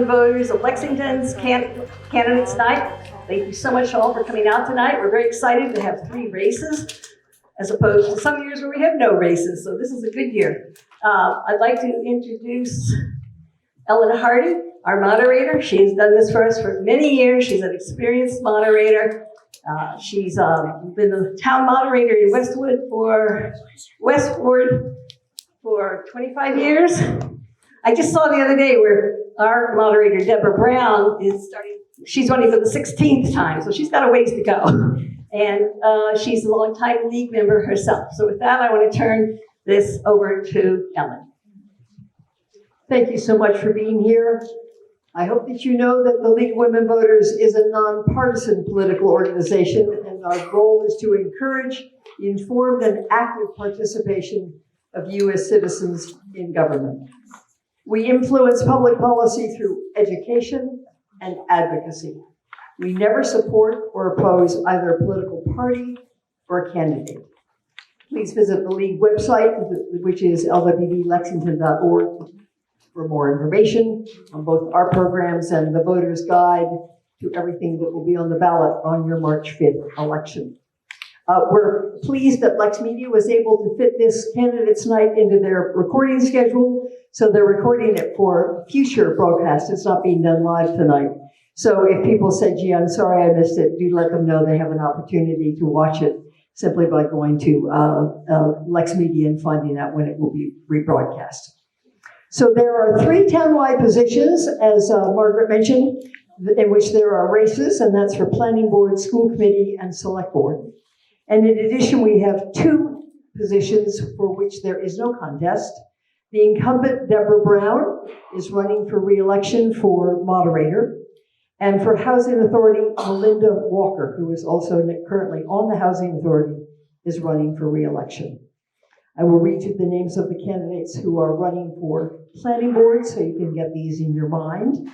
Women Voters of Lexington's Candidates Night. Thank you so much all for coming out tonight. We're very excited to have 3 races, as opposed to some years where we have no races, so this is a good year. I'd like to introduce Ellen Hardy, our moderator. She has done this for us for many years. She's an experienced moderator. She's been the town moderator in Westwood for 25 years. I just saw the other day where our moderator, Deborah Brown, she's running for the 16th time, so she's got a ways to go. And she's a longtime league member herself. So with that, I want to turn this over to Ellen. Thank you so much for being here. I hope that you know that the League of Women Voters is a nonpartisan political organization, and our goal is to encourage the informed and active participation of you as citizens in government. We influence public policy through education and advocacy. We never support or oppose either a political party or candidate. Please visit the League website, which is lwvlexington.org, for more information on both our programs and the voter's guide to everything that will be on the ballot on your March 5th election. We're pleased that LexMedia was able to fit this candidates night into their recording schedule, so they're recording it for future broadcasts. It's not being done live tonight. So if people say, gee, I'm sorry I missed it, do let them know they have an opportunity to watch it simply by going to LexMedia and finding out when it will be rebroadcast. So there are 3 townwide positions, as Margaret mentioned, in which there are races, and that's for Planning Board, School Committee, and Select Board. And in addition, we have 2 positions for which there is no contest. The incumbent, Deborah Brown, is running for re-election for moderator. And for Housing Authority, Melinda Walker, who is also currently on the Housing Authority, is running for re-election. I will read you the names of the candidates who are running for Planning Board, so you can get these in your mind.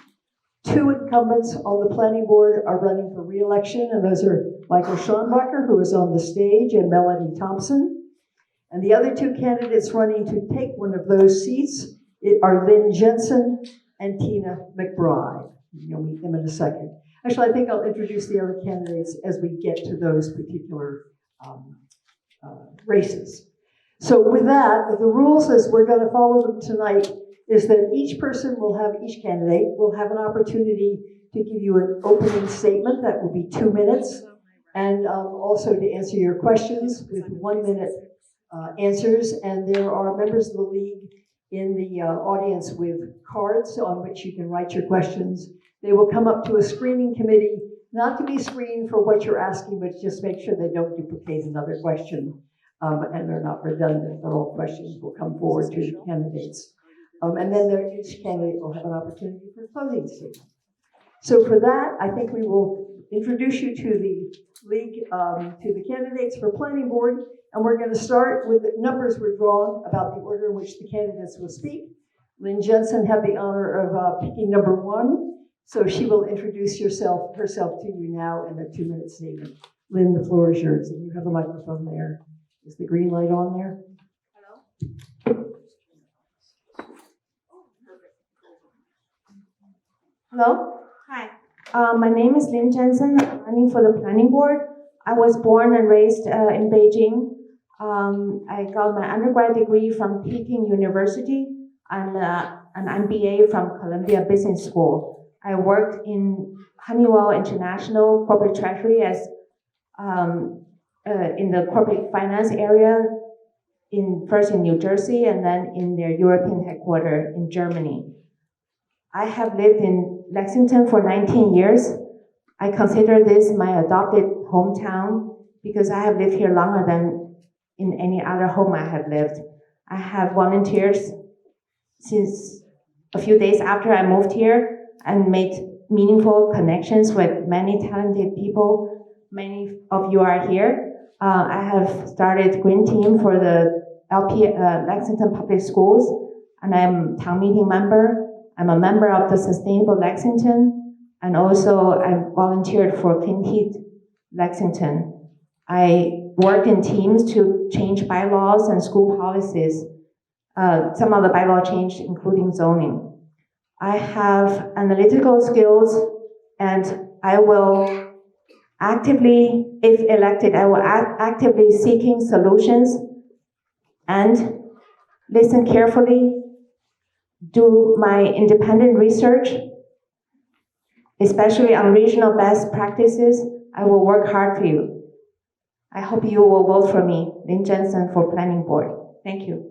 2 incumbents on the Planning Board are running for re-election, and those are Michael Schonbacher, who is on the stage, and Melanie Thompson. And the other 2 candidates running to take one of those seats are Lynn Jensen and Tina McBride. You'll meet them in a second. Actually, I think I'll introduce the other candidates as we get to those particular races. So with that, the rules as we're going to follow them tonight is that each candidate will have an opportunity to give you an opening statement that will be 2 minutes, and also to answer your questions with 1-minute answers. And there are members of the league in the audience with cards on which you can write your questions. They will come up to a screening committee, not to be screened for what you're asking, but just make sure they don't duplicate another question. And they're not redundant, but all questions will come forward to the candidates. And then each candidate will have an opportunity for a closing statement. So for that, I think we will introduce you to the league, to the candidates for Planning Board, and we're going to start with the numbers were drawn about the order in which the candidates will speak. Lynn Jensen had the honor of picking number 1, so she will introduce herself to you now in a 2-minute statement. Lynn, the floor is yours, and you have a microphone there. Is the green light on there? Hello? Hi. My name is Lynn Jensen. I'm running for the Planning Board. I was born and raised in Beijing. I got my undergrad degree from Peking University and an MBA from Columbia Business School. I worked in Honeywell International Corporate Treasury as in the corporate finance area, first in New Jersey and then in their European headquarters in Germany. I have lived in Lexington for 19 years. I consider this my adopted hometown because I have lived here longer than in any other home I have lived. I have volunteered since a few days after I moved here and made meaningful connections with many talented people. Many of you are here. I have started Green Team for the Lexington Public Schools, and I'm a town meeting member. I'm a member of the Sustainable Lexington, and also I volunteered for Clean Heat Lexington. I worked in teams to change bylaws and school policies. Some of the bylaw change, including zoning. I have analytical skills, and I will actively, if elected, I will actively seeking solutions and listen carefully, do my independent research, especially on regional best practices. I will work hard for you. I hope you will vote for me, Lynn Jensen, for Planning Board. Thank you.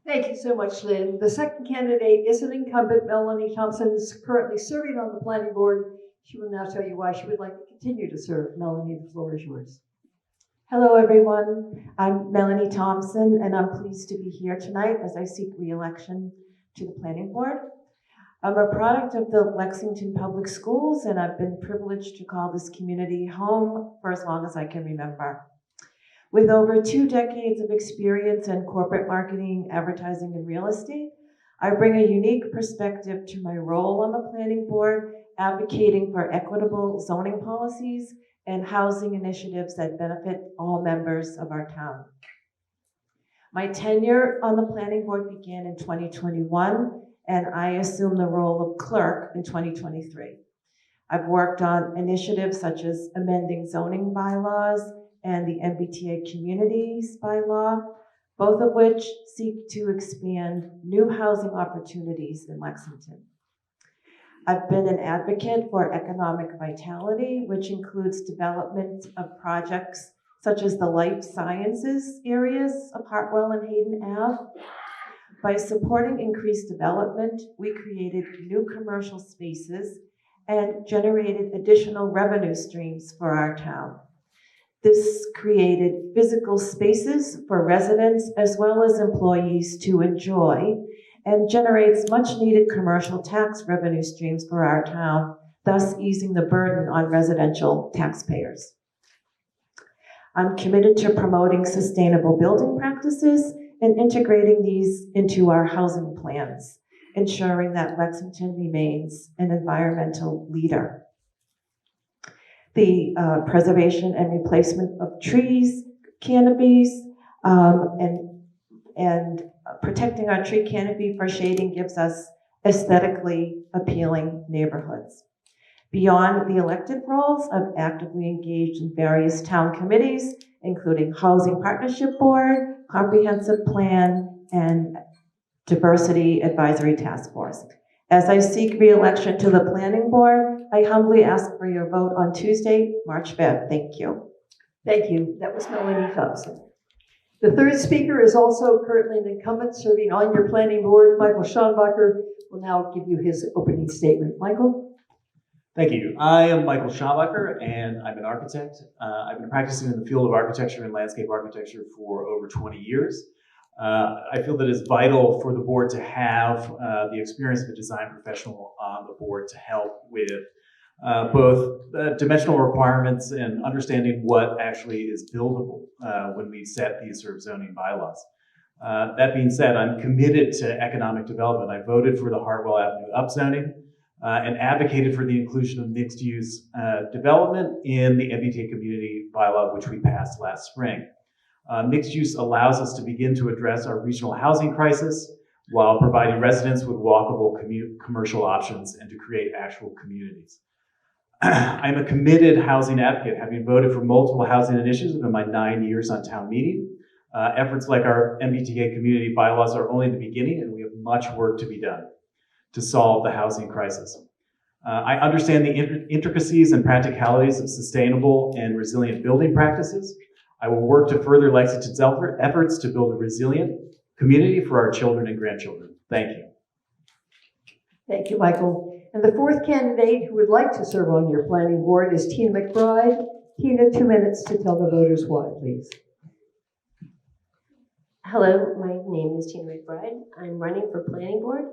Thank you so much, Lynn. The second candidate is an incumbent. Melanie Thompson is currently serving on the planning board. She will now tell you why she would like to continue to serve. Melanie, the floor is yours. Hello, everyone. I'm Melanie Thompson, and I'm pleased to be here tonight as I seek re-election to the planning board. I'm a product of the Lexington Public Schools, and I've been privileged to call this community home for as long as I can remember. With over 2 decades of experience in corporate marketing, advertising, and real estate, I bring a unique perspective to my role on the planning board, advocating for equitable zoning policies and housing initiatives that benefit all members of our town. My tenure on the planning board began in 2021, and I assumed the role of clerk in 2023. I've worked on initiatives such as amending zoning bylaws and the MBTA communities bylaw, both of which seek to expand new housing opportunities in Lexington. I've been an advocate for economic vitality, which includes development of projects such as the life sciences areas of Hartwell and Hayden Ave. By supporting increased development, we created new commercial spaces and generated additional revenue streams for our town. This created physical spaces for residents as well as employees to enjoy and generates much needed commercial tax revenue streams for our town, thus easing the burden on residential taxpayers. I'm committed to promoting sustainable building practices and integrating these into our housing plans, ensuring that Lexington remains an environmental leader. The preservation and replacement of trees, canopies, and protecting our tree canopy for shading gives us aesthetically appealing neighborhoods. Beyond the elected roles, I've actively engaged in various town committees, including Housing Partnership Board, Comprehensive Plan, and Diversity Advisory Task Force. As I seek re-election to the Planning Board, I humbly ask for your vote on Tuesday, March 5th. Thank you. Thank you. That was Melanie Thompson. The third speaker is also currently an incumbent serving on your planning board. Michael Schonbacher will now give you his opening statement. Michael? Thank you. I am Michael Schonbacher, and I'm an architect. I've been practicing in the field of architecture and landscape architecture for over 20 years. I feel that it's vital for the board to have the experience of a design professional on the board to help with both dimensional requirements and understanding what actually is buildable when we set these sort of zoning bylaws. That being said, I'm committed to economic development. I voted for the Hartwell Avenue upzoning and advocated for the inclusion of mixed-use development in the MBTA community bylaw, which we passed last spring. Mixed use allows us to begin to address our regional housing crisis while providing residents with walkable commercial options and to create actual communities. I'm a committed housing advocate, having voted for multiple housing initiatives in my 9 years on town meeting. Efforts like our MBTA community bylaws are only the beginning, and we have much work to be done to solve the housing crisis. I understand the intricacies and practicalities of sustainable and resilient building practices. I will work to further Lexington's efforts to build a resilient community for our children and grandchildren. Thank you. Thank you, Michael. And the fourth candidate who would like to serve on your planning board is Tina McBride. Tina, 2 minutes to tell the voters why, please. Hello, my name is Tina McBride. I'm running for planning board,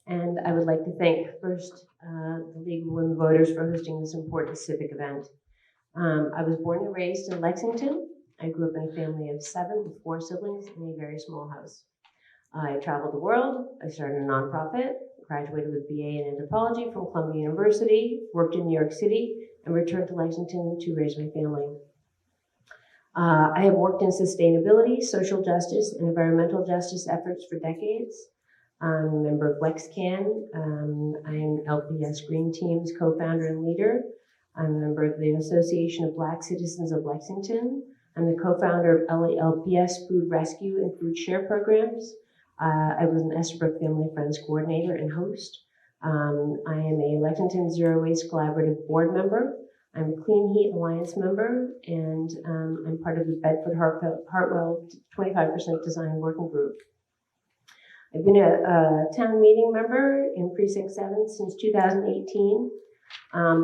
and I would like to thank first the League of Women Voters for hosting this important civic event. I was born and raised in Lexington. I grew up in a family of 7 with 4 siblings in a very small house. I traveled the world. I started a nonprofit, graduated with BA in anthropology from Columbia University, worked in New York City, and returned to Lexington to raise my family. I have worked in sustainability, social justice, and environmental justice efforts for decades. I'm a member of LexCan. I'm LPS Green Team's co-founder and leader. I'm a member of the Association of Black Citizens of Lexington. I'm the co-founder of LPS Food Rescue and Food Share programs. I was an Estabrook Family Friends coordinator and host. I am a Lexington Zero Waste Collaborative board member. I'm a Clean Heat Alliance member, and I'm part of the Bedford Hartwell 25% Design Working Group. I've been a town meeting member in Precinct 7 since 2018,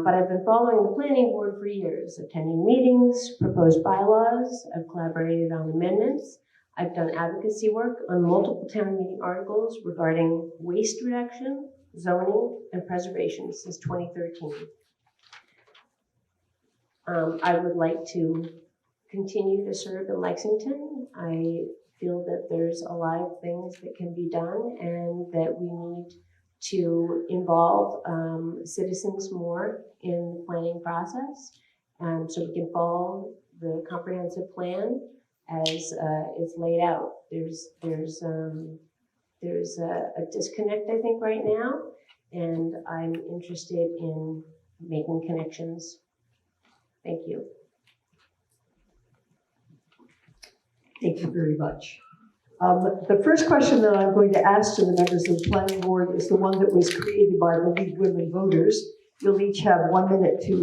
but I've been following the planning board for years, attending meetings, proposed bylaws, I've collaborated on amendments, I've done advocacy work on multiple town meeting articles regarding waste reduction, zoning, and preservation since 2013. I would like to continue to serve in Lexington. I feel that there's a lot of things that can be done and that we need to involve citizens more in the planning process, so we can follow the comprehensive plan as it's laid out. There's a disconnect, I think, right now, and I'm interested in making connections. Thank you. Thank you very much. The first question that I'm going to ask to the members of the planning board is the one that was created by the League Women Voters. You'll each have 1 minute to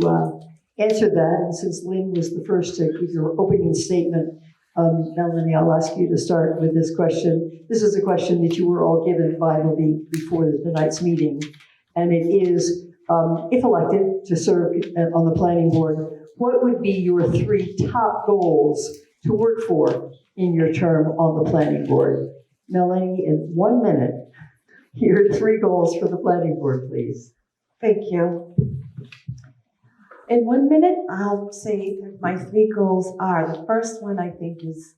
answer that. And since Lynn was the first to give your opening statement, Melanie, I'll ask you to start with this question. This is a question that you were all given by the League before tonight's meeting. And it is, if elected to serve on the planning board, what would be your 3 top goals to work for in your term on the planning board? Melanie, in 1 minute, here are 3 goals for the planning board, please. Thank you. In 1 minute, I'll say that my 3 goals are, the first one I think is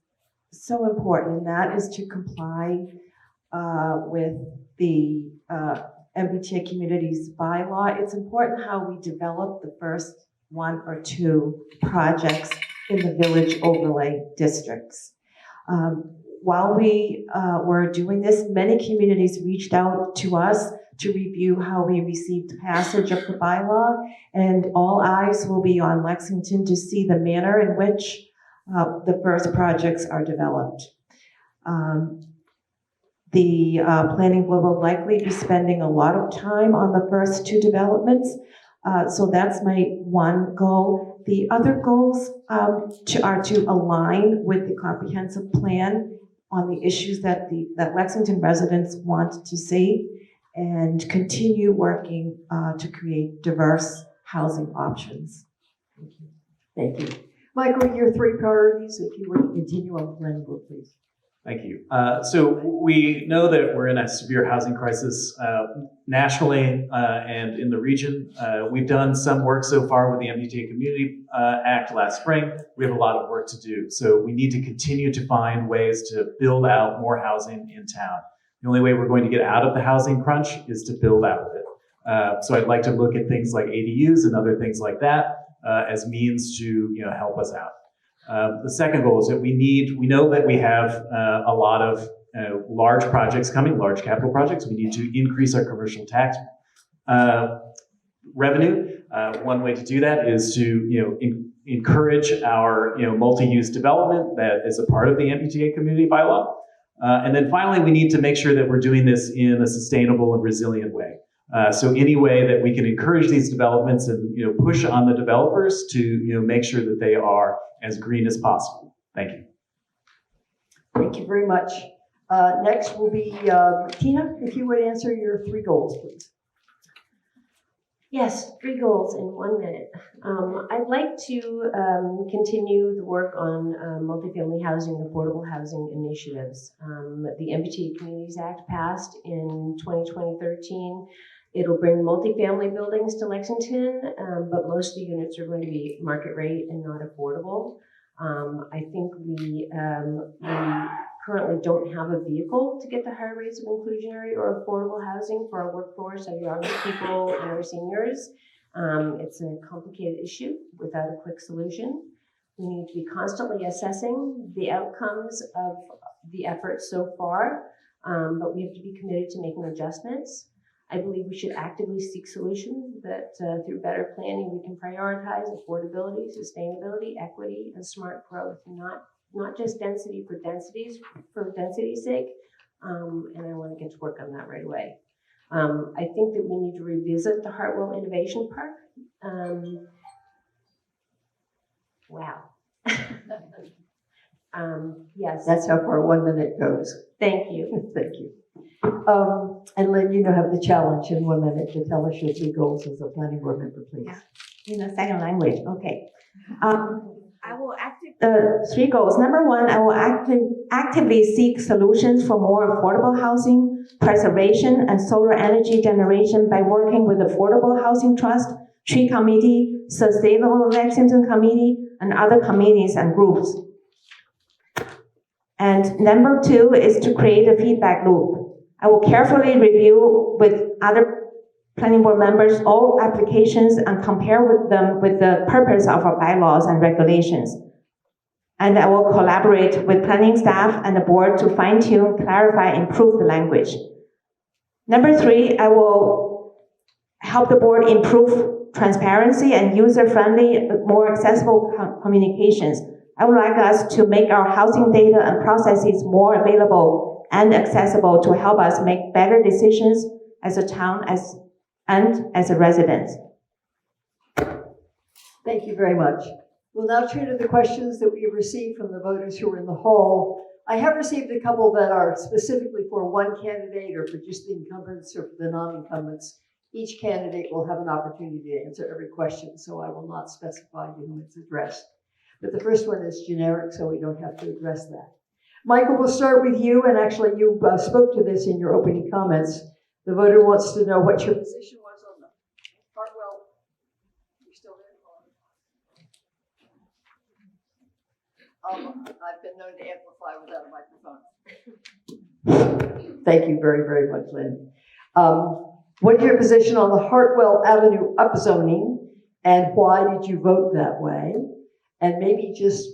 so important, and that is to comply with the MBTA community's bylaw. It's important how we develop the first 1 or 2 projects in the village overlay districts. While we were doing this, many communities reached out to us to review how we received passage of the bylaw, and all eyes will be on Lexington to see the manner in which the first projects are developed. The planning board will likely be spending a lot of time on the first 2 developments, so that's my 1 goal. The other goals are to align with the comprehensive plan on the issues that Lexington residents want to see, and continue working to create diverse housing options. Thank you. Thank you. Michael, your 3 priorities, if you were to continue on the planning board, please. Thank you. So we know that we're in a severe housing crisis nationally and in the region. We've done some work so far with the MBTA Community Act last spring. We have a lot of work to do. So we need to continue to find ways to build out more housing in town. The only way we're going to get out of the housing crunch is to build out of it. So I'd like to look at things like ADUs and other things like that as means to help us out. The second goal is that we know that we have a lot of large projects coming, large capital projects. We need to increase our commercial tax revenue. One way to do that is to encourage our multi-use development that is a part of the MBTA community bylaw. And then finally, we need to make sure that we're doing this in a sustainable and resilient way. So any way that we can encourage these developments and push on the developers to make sure that they are as green as possible. Thank you. Thank you very much. Next will be Tina, if you would answer your 3 goals, please. Yes, 3 goals in 1 minute. I'd like to continue the work on multifamily housing and affordable housing initiatives. The MBTA Communities Act passed in 2013. It'll bring multifamily buildings to Lexington, but most of the units are going to be market rate and not affordable. I think we currently don't have a vehicle to get the higher rates of inclusionary or affordable housing for our workforce, our young people, and our seniors. It's a complicated issue without a quick solution. We need to be constantly assessing the outcomes of the efforts so far. but we have to be committed to making adjustments. I believe we should actively seek solutions that through better planning, we can prioritize affordability, sustainability, equity, and smart growth, not just density for density's sake. And I want to get to work on that right away. I think that we need to revisit the Hartwell Innovation Park. Wow. Yes. That's how far 1 minute goes. Thank you. Thank you. And Lynn, you have the challenge in 1 minute to tell us your 3 goals as a planning board member, please. Yeah. In a second language, okay. I will 3 goals. Number 1, I will actively seek solutions for more affordable housing, preservation, and solar energy generation by working with Affordable Housing Trust, Tree Committee, Sustainable Lexington Committee, and other committees and groups. And number 2 is to create a feedback loop. I will carefully review with other planning board members all applications and compare with them with the purpose of our bylaws and regulations. And I will collaborate with planning staff and the board to fine-tune, clarify, improve the language. Number 3, I will help the board improve transparency and user-friendly, more accessible communications. I would like us to make our housing data and processes more available and accessible to help us make better decisions as a town and as a resident. Thank you very much. We'll now turn to the questions that we have received from the voters who are in the hall. I have received a couple that are specifically for one candidate or for just the incumbents or for the non-incumbents. Each candidate will have an opportunity to answer every question, so I will not specify to whom it's addressed. But the first one is generic, so we don't have to address that. Michael, we'll start with you, and actually you spoke to this in your opening comments. The voter wants to know what your position was on the Hartwell. You still there? I've been known to amplify without a microphone. Thank you very, very much, Lynn. What is your position on the Hartwell Avenue upzoning, and why did you vote that way? And maybe just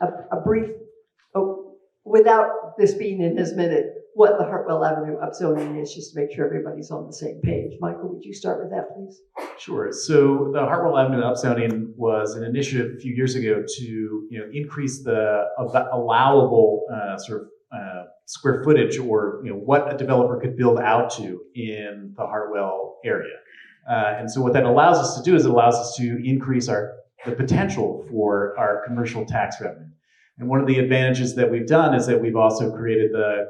a brief, without this being in his minute, what the Hartwell Avenue upzoning is, just to make sure everybody's on the same page. Michael, would you start with that, please? Sure. So the Hartwell Avenue upzoning was an initiative a few years ago to increase the allowable square footage, or what a developer could build out to in the Hartwell area. And so what that allows us to do is it allows us to increase the potential for our commercial tax revenue. And one of the advantages that we've done is that we've also created the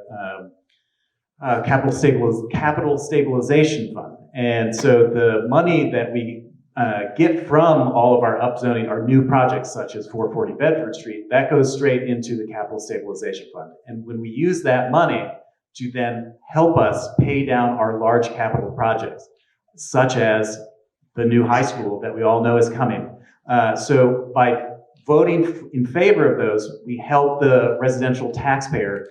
capital stabilization fund. And so the money that we get from all of our upzoning, our new projects such as 440 Bedford Street, that goes straight into the capital stabilization fund. And when we use that money to then help us pay down our large capital projects, such as the new high school that we all know is coming. So by voting in favor of those, we help the residential taxpayer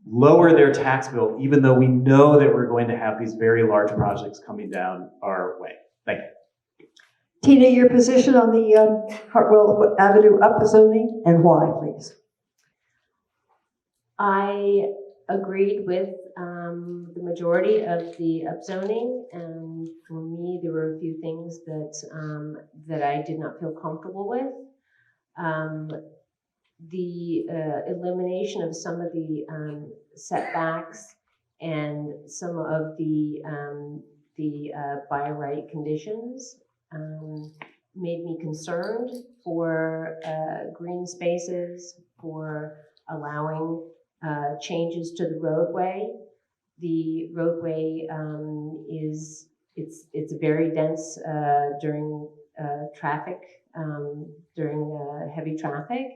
lower their tax bill, even though we know that we're going to have these very large projects coming down our way. Thank you. Tina, your position on the Hartwell Avenue upzoning, and why, please? I agreed with the majority of the upzoning, and for me, there were a few things that I did not feel comfortable with. The elimination of some of the setbacks and some of the by right conditions made me concerned for green spaces, for allowing changes to the roadway. The roadway it's very dense during traffic, during heavy traffic.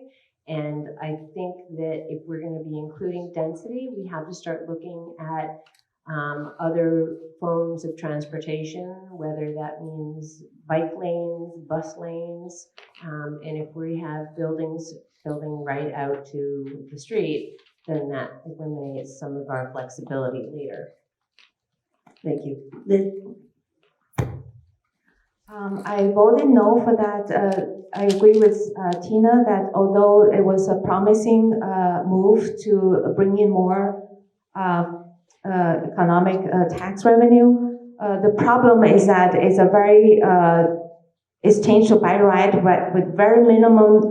And I think that if we're going to be including density, we have to start looking at other forms of transportation, whether that means bike lanes, bus lanes, and if we have buildings building right out to the street, then that eliminates some of our flexibility later. Thank you. Lynn? I voted no for that. I agree with Tina that although it was a promising move to bring in more economic tax revenue. The problem is that it's a very it's changed to by right with very minimum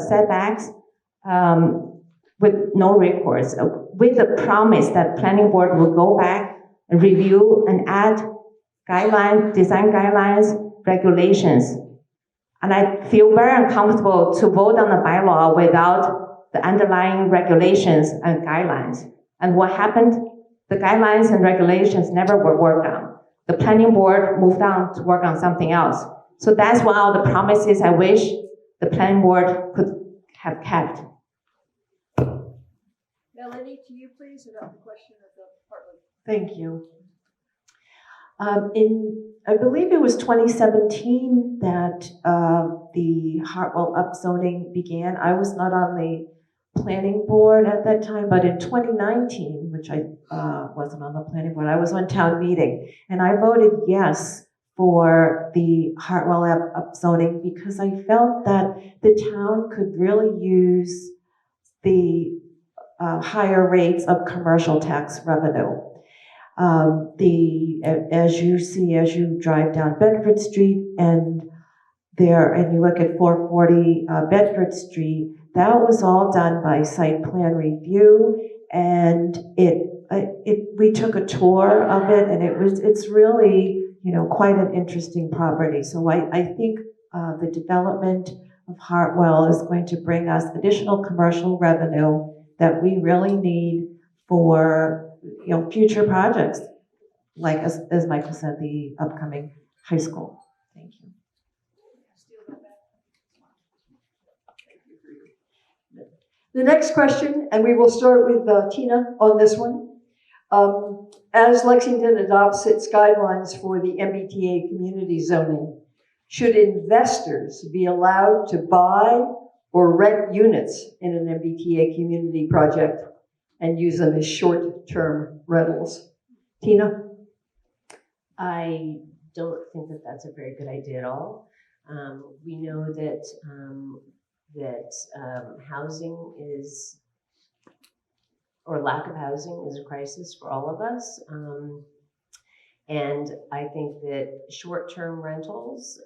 setbacks, with no recourse, with the promise that planning board will go back and review and add guidelines, design guidelines, regulations. And I feel very uncomfortable to vote on a bylaw without the underlying regulations and guidelines. And what happened? The guidelines and regulations never were worked on. The planning board moved on to work on something else. So that's one of the promises I wish the planning board could have kept. Melanie, to you, please, about the question of the Heartland. Thank you. I believe it was 2017 that the Hartwell upzoning began. I was not on the planning board at that time, but in 2019, which I wasn't on the planning board, I was on town meeting, and I voted yes for the Hartwell upzoning because I felt that the town could really use the higher rates of commercial tax revenue. As you see, as you drive down Bedford Street and you look at 440 Bedford Street, that was all done by site plan review, and we took a tour of it, and it's really, quite an interesting property. So I think the development of Hartwell is going to bring us additional commercial revenue that we really need for future projects, like as Michael said, the upcoming high school. Thank you. The next question, and we will start with Tina on this one. As Lexington adopts its guidelines for the MBTA community zoning, should investors be allowed to buy or rent units in an MBTA community project and use them as short-term rentals? Tina? I don't think that that's a very good idea at all. We know that housing is, or lack of housing is a crisis for all of us. And I think that short-term rentals,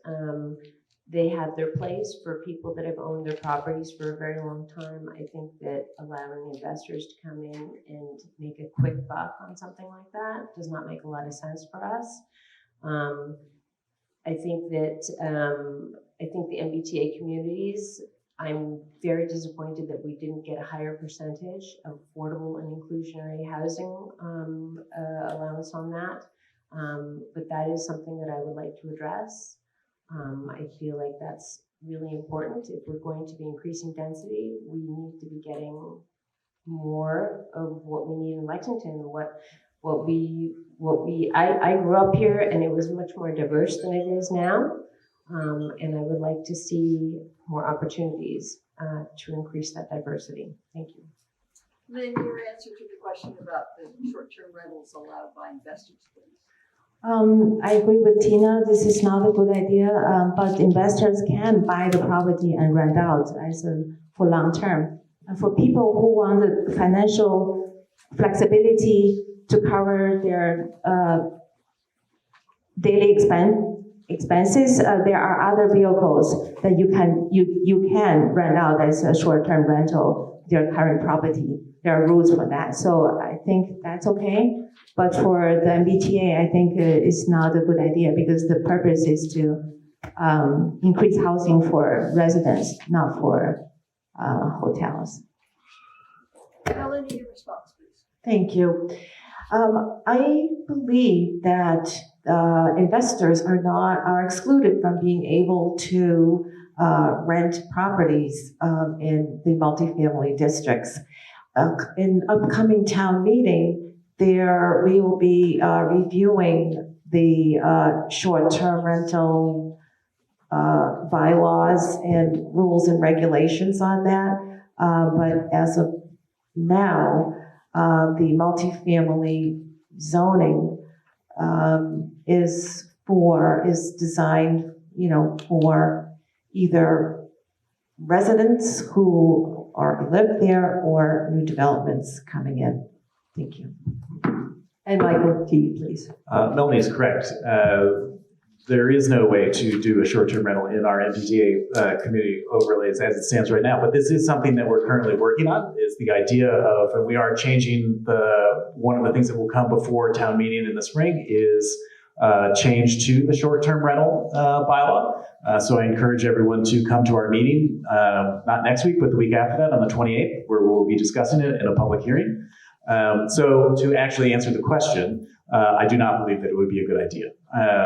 they have their place for people that have owned their properties for a very long time. I think that allowing investors to come in and make a quick buck on something like that does not make a lot of sense for us. I think the MBTA communities, I'm very disappointed that we didn't get a higher percentage of affordable and inclusionary housing allowance on that. But that is something that I would like to address. I feel like that's really important. If we're going to be increasing density, we need to be getting more of what we need in Lexington. I grew up here and it was much more diverse than it is now. And I would like to see more opportunities to increase that diversity. Thank you. Lynn, your answer to the question about the short-term rentals allowed by investors, please. I agree with Tina. This is not a good idea, but investors can buy the property and rent out for long term. And for people who want the financial flexibility to cover their daily expenses, there are other vehicles that you can rent out as a short-term rental, their current property. There are rules for that. So I think that's okay. But for the MBTA, I think it's not a good idea because the purpose is to increase housing for residents, not for hotels. Helen, your response, please. Thank you. I believe that investors are excluded from being able to rent properties in the multifamily districts. In upcoming town meeting, we will be reviewing the short-term rental bylaws and rules and regulations on that. But as of now, the multifamily zoning is designed, for either residents who already live there or new developments coming in Thank you. And Michael, to you, please. Melanie is correct. There is no way to do a short-term rental in our MPTA community overlays as it stands right now. But this is something that we're currently working on, is the idea of, and we are changing one of the things that will come before town meeting in the spring is change to the short-term rental bylaw. So I encourage everyone to come to our meeting, not next week, but the week after that on the 28th, where we'll be discussing it in a public hearing. So to actually answer the question, I do not believe that it would be a good idea.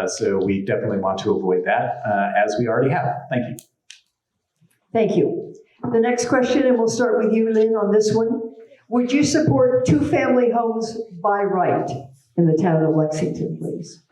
So we definitely want to avoid that, as we already have. Thank you. Thank you. The next question, and we'll start with you, Lynn, on this one. Would you support two-family homes by right in the town of Lexington, please?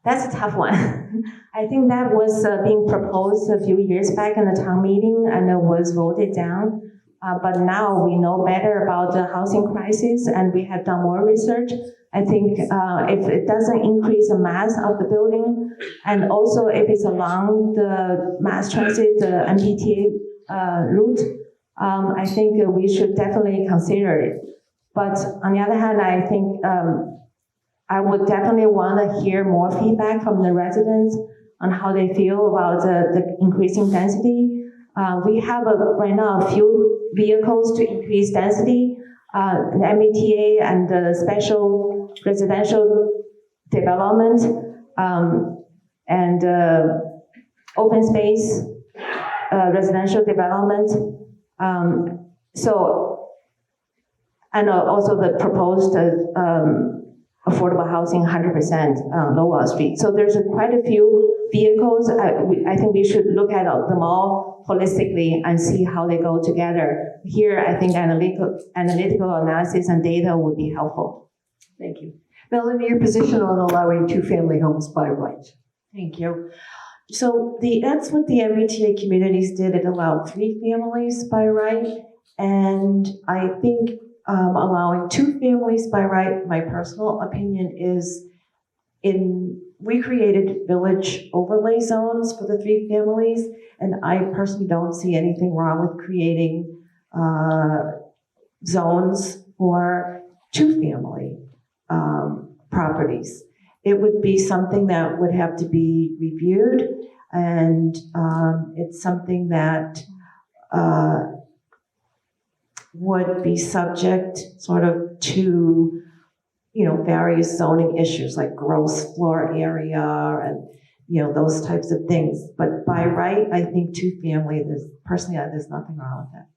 That's a tough one. I think that was being proposed a few years back in the town meeting and it was voted down. But now we know better about the housing crisis and we have done more research. I think if it doesn't increase the mass of the building and also if it's along the mass transit, the MPTA route, I think we should definitely consider it. But on the other hand, I think I would definitely want to hear more feedback from the residents on how they feel about the increasing density. We have right now a few vehicles to increase density, the MBTA and the special residential development and open space residential development. And also the proposed affordable housing 100% Low Wall Street. So there's quite a few vehicles. I think we should look at them all holistically and see how they go together. Here, I think analytical analysis and data would be helpful. Thank you. Melanie, your position on allowing two-family homes by right? Thank you. So that's what the MBTA communities did. It allowed 3 families by right. And I think allowing 2 families by right, my personal opinion is we created village overlay zones for the 3 families, and I personally don't see anything wrong with creating zones for 2-family properties. It would be something that would have to be reviewed, and it's something that would be subject sort of to, various zoning issues like gross floor area and, those types of things. But by right, I think 2-family, there's nothing wrong with that.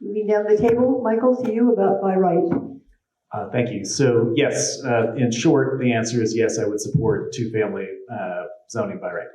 Moving down the table, Michael, to you about by right. Thank you. So yes, in short, the answer is yes, I would support 2-family zoning by right.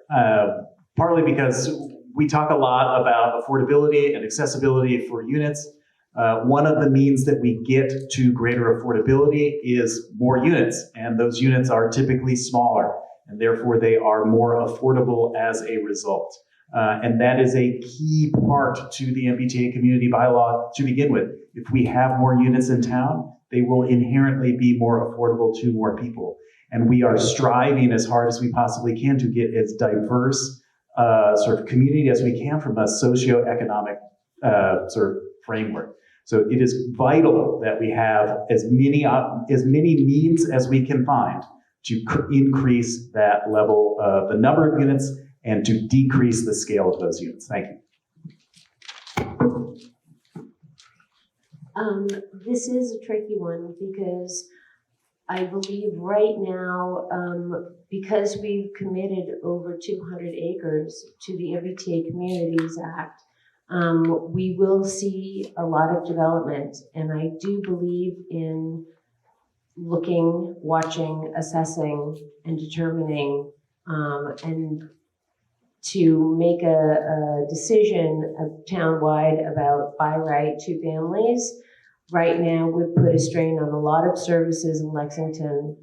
Partly because we talk a lot about affordability and accessibility for units. One of the means that we get to greater affordability is more units, and those units are typically smaller, and therefore they are more affordable as a result. And that is a key part to the MBTA community bylaw to begin with. If we have more units in town, they will inherently be more affordable to more people. And we are striving as hard as we possibly can to get as diverse sort of community as we can from a socioeconomic sort of framework. So it is vital that we have as many means as we can find to increase that level of the number of units and to decrease the scale of those units. Thank you. This is a tricky one because I believe right now, because we've committed over 200 acres to the MBTA Communities Act, we will see a lot of development. And I do believe in looking, watching, assessing, and determining, and to make a decision town-wide about by right 2 families right now would put a strain on a lot of services in Lexington.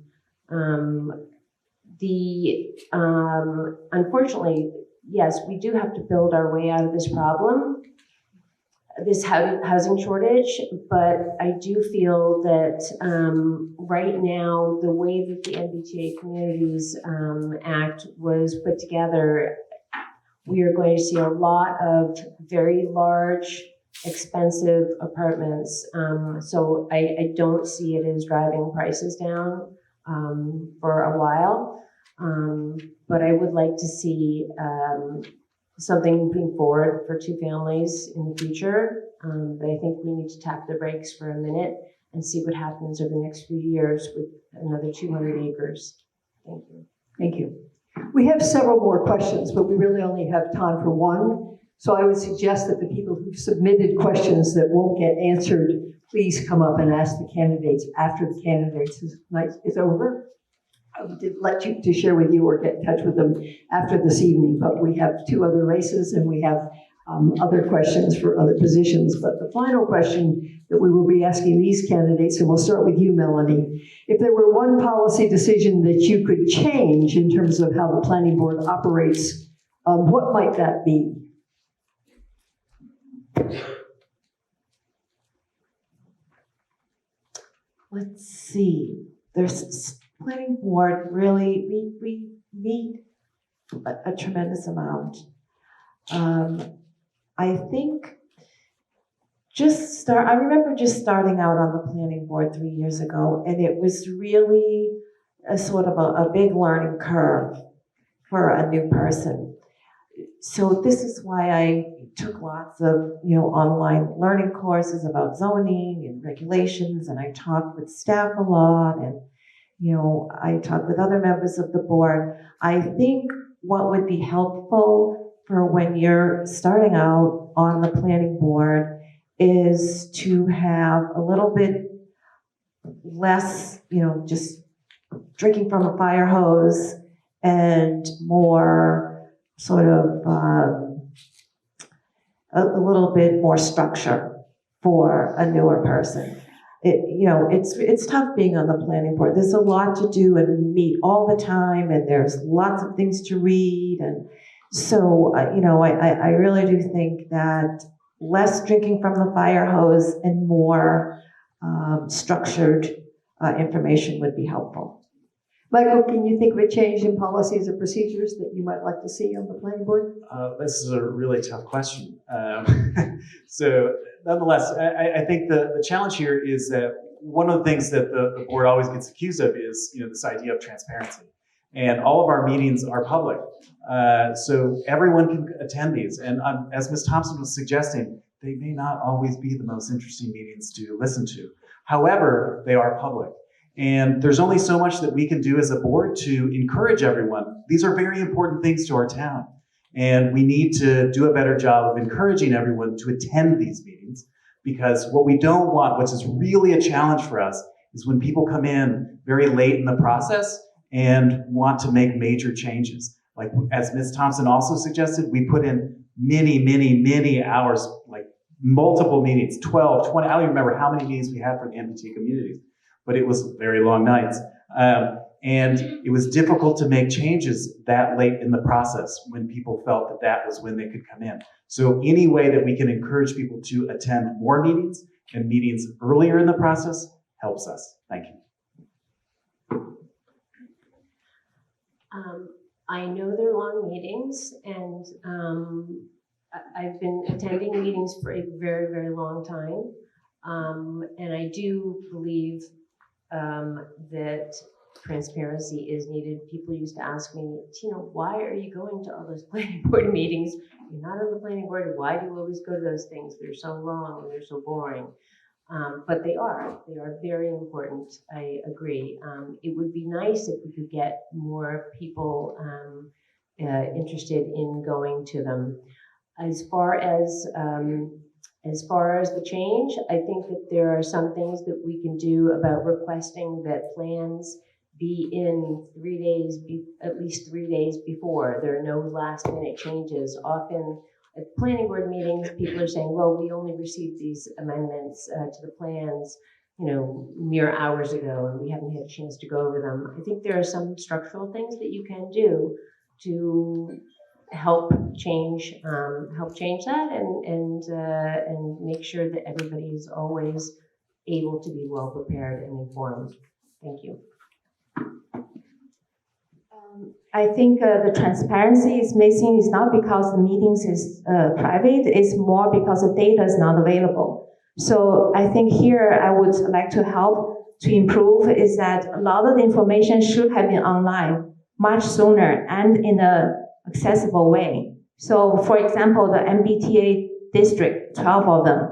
Unfortunately, yes, we do have to build our way out of this problem, this housing shortage, but I do feel that right now, the way that the MBTA Communities Act was put together we are going to see a lot of very large, expensive apartments. So I don't see it as driving prices down for a while. But I would like to see something moving forward for two families in the future. But I think we need to tap the brakes for a minute and see what happens over the next few years with another 200 acres. Thank you. Thank you. We have several more questions, but we really only have time for one. So I would suggest that the people who've submitted questions that won't get answered, please come up and ask the candidates after the candidates' night is over. I would like to share with you or get in touch with them after this evening, but we have two other races and we have other questions for other positions. But the final question that we will be asking these candidates, and we'll start with you, Melanie. If there were one policy decision that you could change in terms of how the planning board operates, what might that be? Let's see. There's planning board, really, we meet a tremendous amount. I think I remember just starting out on the planning board 3 years ago, and it was really a sort of a big learning curve for a new person. So this is why I took lots of, online learning courses about zoning and regulations, and I talked with staff a lot, and I talked with other members of the board. I think what would be helpful for when you're starting out on the planning board is to have a little bit less, just drinking from a fire hose and more sort of a little bit more structure for a newer person. It's tough being on the planning board. There's a lot to do and meet all the time, and there's lots of things to read. And so, I really do think that less drinking from the fire hose and more structured information would be helpful. Michael, can you think of a change in policies or procedures that you might like to see on the planning board? This is a really tough question. So nonetheless, I think the challenge here is that one of the things that the board always gets accused of is this idea of transparency. And all of our meetings are public. So everyone can attend these. And as Ms. Thompson was suggesting, they may not always be the most interesting meetings to listen to. However, they are public. And there's only so much that we can do as a board to encourage everyone. These are very important things to our town. And we need to do a better job of encouraging everyone to attend these meetings, because what we don't want, which is really a challenge for us, is when people come in very late in the process and want to make major changes. Like as Ms. Thompson also suggested, we put in many hours, like multiple meetings, 12, 20, I don't even remember how many meetings we had for the MBT communities. But it was very long nights. And it was difficult to make changes that late in the process when people felt that that was when they could come in. So any way that we can encourage people to attend more meetings and meetings earlier in the process helps us. Thank you. I know they're long meetings, and I've been attending meetings for a very, very long time. And I do believe that transparency is needed. People used to ask me, Tina, why are you going to all those planning board meetings? You're not on the planning board. Why do you always go to those things? They're so long and they're so boring. But they are very important. I agree. It would be nice if we could get more people interested in going to them. As far as the change, I think that there are some things that we can do about requesting that plans be in 3 days, at least 3 days before. There are no last minute changes. Often at planning board meetings, people are saying, well, we only received these amendments to the plans, mere hours ago, and we haven't had a chance to go over them. I think there are some structural things that you can do to help change that and make sure that everybody is always able to be well prepared and informed. Thank you. I think the transparency is missing. It's not because the meetings is private. It's more because the data is not available. So I think here I would like to help to improve is that a lot of the information should have been online much sooner and in an accessible way. So for example, the MBTA district, 12 of them,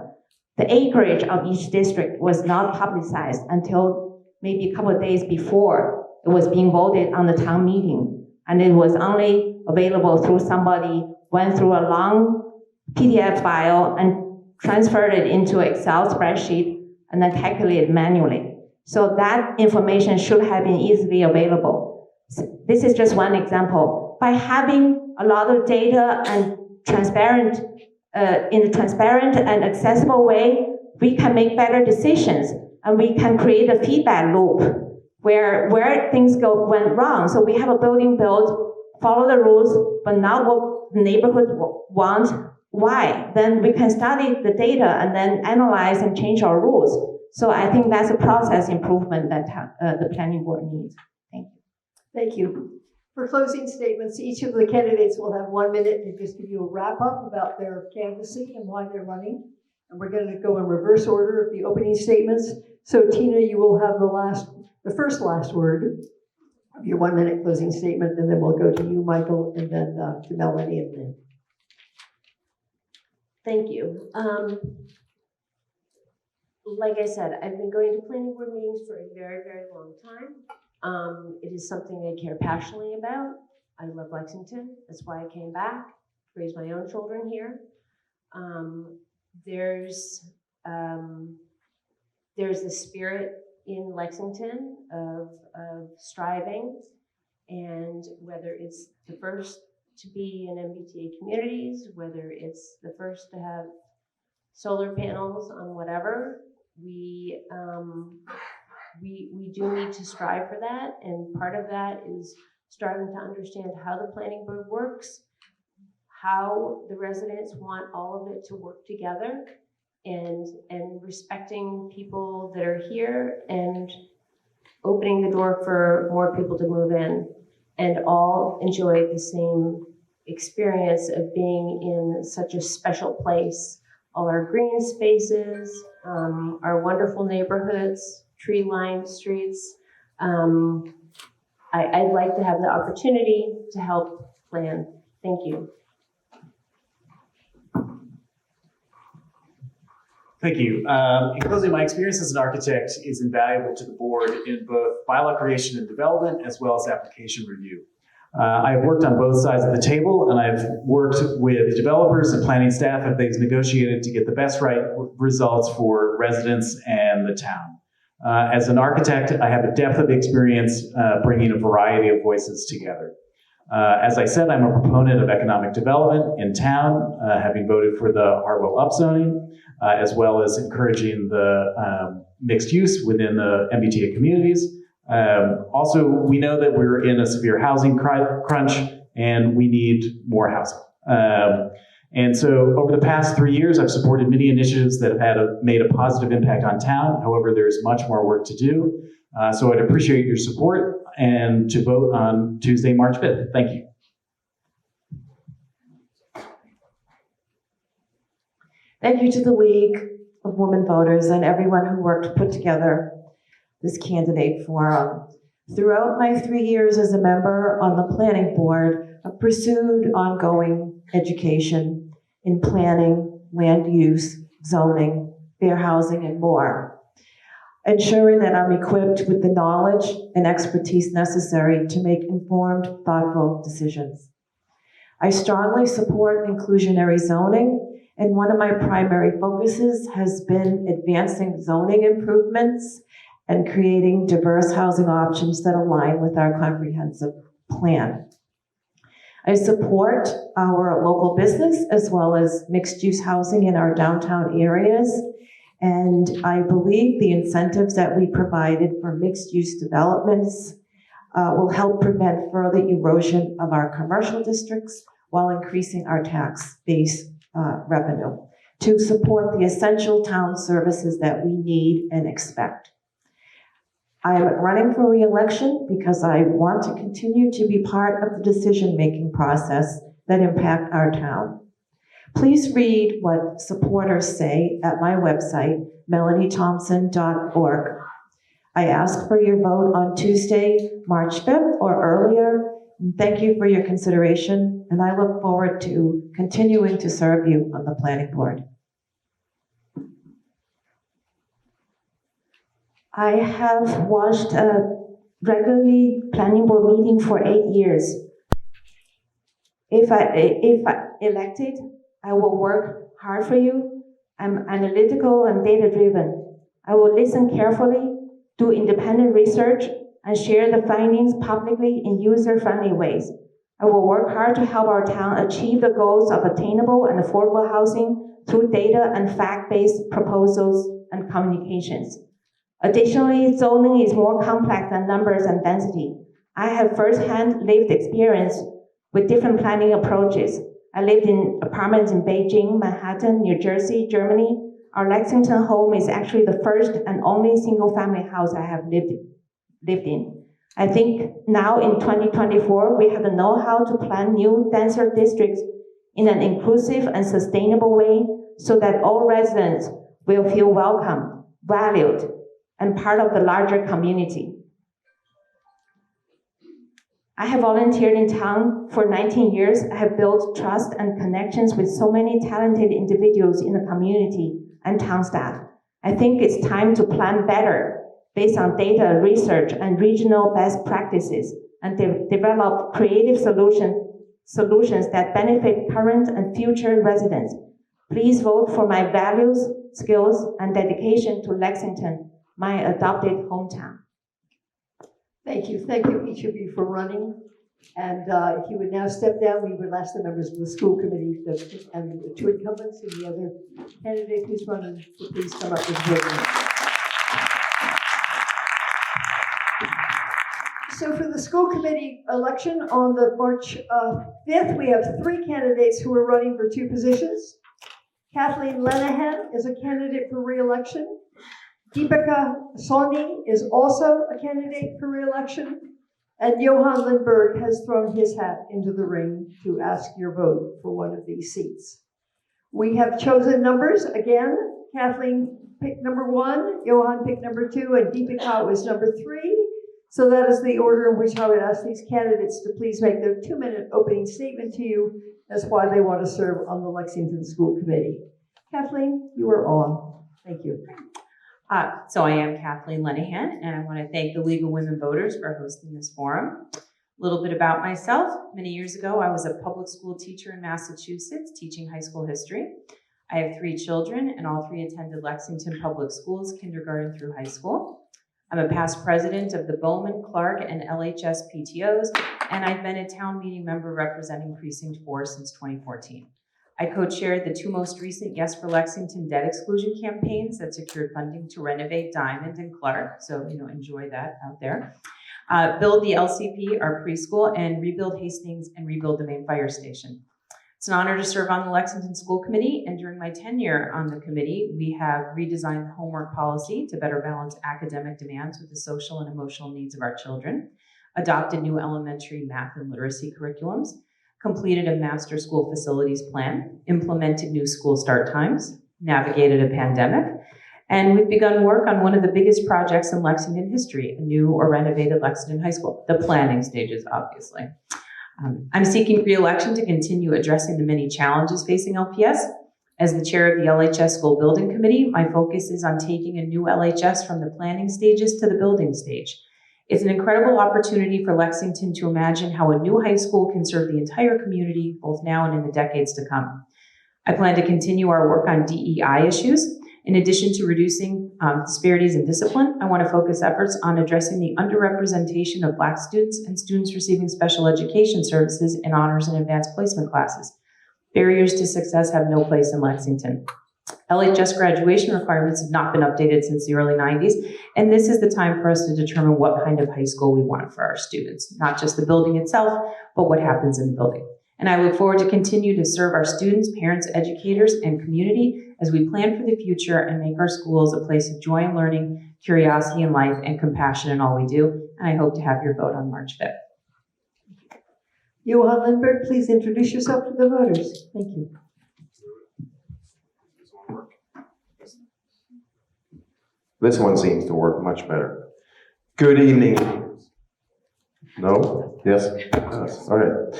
the acreage of each district was not publicized until maybe a couple of days before it was being voted on the town meeting. And it was only available through somebody went through a long PDF file and transferred it into an Excel spreadsheet and then calculated manually. So that information should have been easily available. So this is just one example. By having a lot of data and transparent, in a transparent and accessible way, we can make better decisions and we can create a feedback loop where things went wrong. So we have a building built, follow the rules, but not what the neighborhood wants. Why? Then we can study the data and then analyze and change our rules. So I think that's a process improvement that the planning board needs. Thank you. Thank you. For closing statements, each of the candidates will have 1 minute to just give you a wrap up about their canvassing and why they're running. And we're going to go in reverse order of the opening statements. So Tina, you will have the first last word of your 1 minute closing statement, and then we'll go to you, Michael, and then to Melanie and Lynn. Thank you. Like I said, I've been going to planning board meetings for a very, very long time. It is something I care passionately about. I love Lexington. That's why I came back, raise my own children here. There's the spirit in Lexington of striving, and whether it's the first to be in MBTA communities, whether it's the first to have solar panels on whatever, we do need to strive for that, and part of that is striving to understand how the planning board works, how the residents want all of it to work together, and respecting people that are here and opening the door for more people to move in and all enjoy the same experience of being in such a special place. All our green spaces, our wonderful neighborhoods, tree-lined streets. I'd like to have the opportunity to help plan. Thank you. Thank you. In closing, my experience as an architect is invaluable to the board in both bylaw creation and development, as well as application review. I've worked on both sides of the table, and I've worked with developers and planning staff as they've negotiated to get the best results for residents and the town. As an architect, I have a depth of experience bringing a variety of voices together. As I said, I'm a proponent of economic development in town, having voted for the Hartwell upzoning, as well as encouraging the mixed use within the MBTA communities. Also, we know that we're in a severe housing crunch and we need more housing. And so over the past 3 years, I've supported many initiatives that have made a positive impact on town. However, there's much more work to do. So I'd appreciate your support and to vote on Tuesday, March 5th. Thank you. Thank you to the League of Women Voters and everyone who worked to put together this candidate forum. Throughout my 3 years as a member on the planning board, I've pursued ongoing education in planning, land use, zoning, fair housing, and more, ensuring that I'm equipped with the knowledge and expertise necessary to make informed, thoughtful decisions. I strongly support inclusionary zoning, and one of my primary focuses has been advancing zoning improvements and creating diverse housing options that align with our comprehensive plan. I support our local business as well as mixed-use housing in our downtown areas, and I believe the incentives that we provided for mixed-use developments will help prevent further erosion of our commercial districts while increasing our tax base revenue to support the essential town services that we need and expect. I'm running for re-election because I want to continue to be part of the decision-making process that impact our town. Please read what supporters say at my website, melaniethompson.org. I ask for your vote on Tuesday, March 5th or earlier. Thank you for your consideration, and I look forward to continuing to serve you on the planning board. I have watched a regularly planning board meeting for 8 years. If I elected, I will work hard for you. I'm analytical and data-driven. I will listen carefully, do independent research, and share the findings publicly in user-friendly ways. I will work hard to help our town achieve the goals of attainable and affordable housing through data and fact-based proposals and communications. Additionally, zoning is more complex than numbers and density. I have first-hand lived experience with different planning approaches. I lived in apartments in Beijing, Manhattan, New Jersey, Germany. Our Lexington home is actually the first and only single-family house I have lived in. I think now in 2024, we have the know-how to plan new, denser districts in an inclusive and sustainable way so that all residents will feel welcome, valued, and part of the larger community. I have volunteered in town for 19 years. I have built trust and connections with so many talented individuals in the community and town staff. I think it's time to plan better based on data, research, and regional best practices, and develop creative solutions that benefit current and future residents. Please vote for my values, skills, and dedication to Lexington, my adopted hometown. Thank you each of you for running. And if you would now step down, we would ask the members of the school committee and the two incumbents and the other candidate who's running to please come up with voting. So for the school committee election on the March 5th, we have 3 candidates who are running for 2 positions. Kathleen Lenahan is a candidate for re-election. Deepika Soni is also a candidate for re-election. And Johan Lindberg has thrown his hat into the ring to ask your vote for one of these seats. We have chosen numbers. Again, Kathleen picked number 1, Johan picked number 2, and Deepika was number 3. So that is the order in which I would ask these candidates to please make their 2-minute opening statement to you as why they want to serve on the Lexington School Committee. Kathleen, you are on. Thank you. So I am Kathleen Lenahan, and I want to thank the League of Women Voters for hosting this forum. A little bit about myself. Many years ago, I was a public school teacher in Massachusetts, teaching high school history. I have 3 children, and all 3 attended Lexington Public Schools, kindergarten through high school. I'm a past president of the Bowman, Clark, and LHS PTOs, and I've been a town meeting member representing Precinct 4 since 2014. I co-chaired the 2 most recent Yes for Lexington debt exclusion campaigns that secured funding to renovate Diamond and Clark, so enjoy that out there. Build the LCP, our preschool, and rebuild Hastings and rebuild the main fire station. It's an honor to serve on the Lexington School Committee, and during my tenure on the committee, we have redesigned the homework policy to better balance academic demands with the social and emotional needs of our children, adopted new elementary math and literacy curriculums, completed a master school facilities plan, implemented new school start times, navigated a pandemic, and we've begun work on one of the biggest projects in Lexington history, a new or renovated Lexington High School, the planning stages, obviously. I'm seeking re-election to continue addressing the many challenges facing LPS. As the chair of the LHS School Building Committee, my focus is on taking a new LHS from the planning stages to the building stage. It's an incredible opportunity for Lexington to imagine how a new high school can serve the entire community, both now and in the decades to come. I plan to continue our work on DEI issues. In addition to reducing disparities in discipline, I want to focus efforts on addressing the underrepresentation of Black students and students receiving special education services in honors and advanced placement classes. Barriers to success have no place in Lexington. LHS graduation requirements have not been updated since the early 90s, and this is the time for us to determine what kind of high school we want for our students, not just the building itself, but what happens in the building. And I look forward to continue to serve our students, parents, educators, and community as we plan for the future and make our schools a place of joy and learning curiosity in life, and compassion in all we do. And I hope to have your vote on March 5th. Johan Lindberg, please introduce yourself to the voters. Thank you. This one seems to work much better. Good evening. No? Yes? Yes. All right.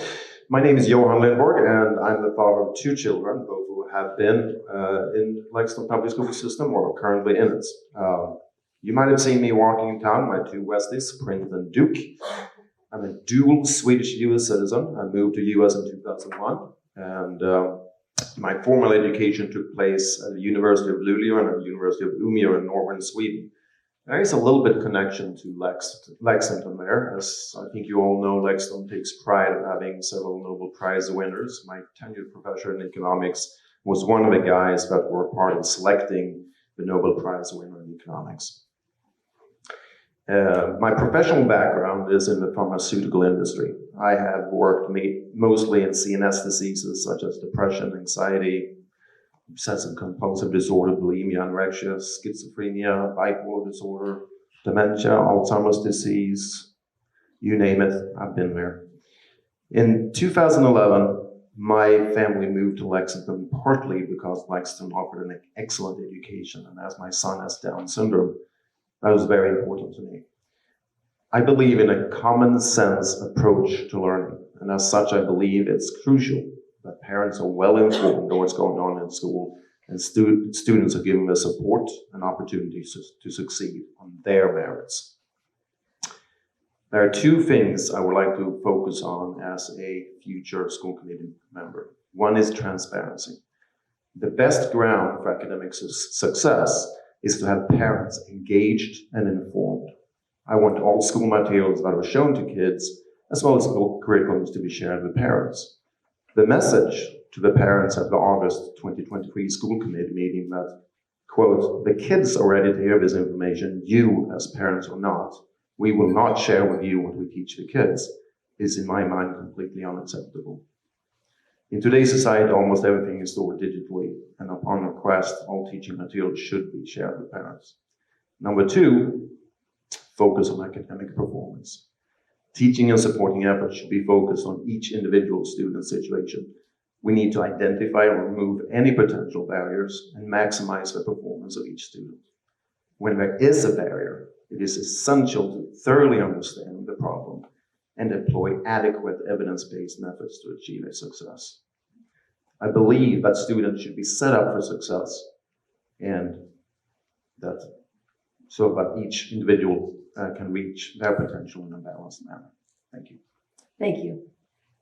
My name is Johan Lindborg, and I'm the father of two children, both who have been in Lexington public school system or are currently in it. You might have seen me walking in town, my two Westies, Prince and Duke. I'm a dual Swedish-US citizen. I moved to US in 2001, and my formal education took place at the University of Luleå and at the University of Umeå in northern Sweden. There is a little bit of connection to Lexington there. As I think you all know, Lexington takes pride of having several Nobel Prize winners. My tenured professor in economics was one of the guys that were part of selecting the Nobel Prize winner in economics. My professional background is in the pharmaceutical industry. I have worked mostly in CNS diseases such as depression, anxiety, obsessive compulsive disorder, bulimia, anorexia, schizophrenia, bipolar disorder, dementia, Alzheimer's disease, you name it, I've been there. In 2011, my family moved to Lexington partly because Lexington offered an excellent education, and as my son has Down syndrome, that was very important to me. I believe in a common sense approach to learning, and as such, I believe it's crucial that parents are well informed of what's going on in school, and students are given the support and opportunities to succeed on their merits. There are two things I would like to focus on as a future school committee member. One is transparency. The best ground for academic success is to have parents engaged and informed. I want all school materials that are shown to kids, as well as curriculums, to be shared with parents. The message to the parents at the August 2023 school committee meeting that, quote, the kids are ready to hear this information, you as parents are not, we will not share with you what we teach the kids, is in my mind completely unacceptable. In today's society, almost everything is stored digitally, and upon request, all teaching materials should be shared with parents. Number two, focus on academic performance. Teaching and supporting efforts should be focused on each individual student's situation. We need to identify and remove any potential barriers and maximize the performance of each student. When there is a barrier, it is essential to thoroughly understand the problem and employ adequate evidence-based methods to achieve a success. I believe that students should be set up for success, and that so that each individual can reach their potential in a balanced manner. Thank you. Thank you.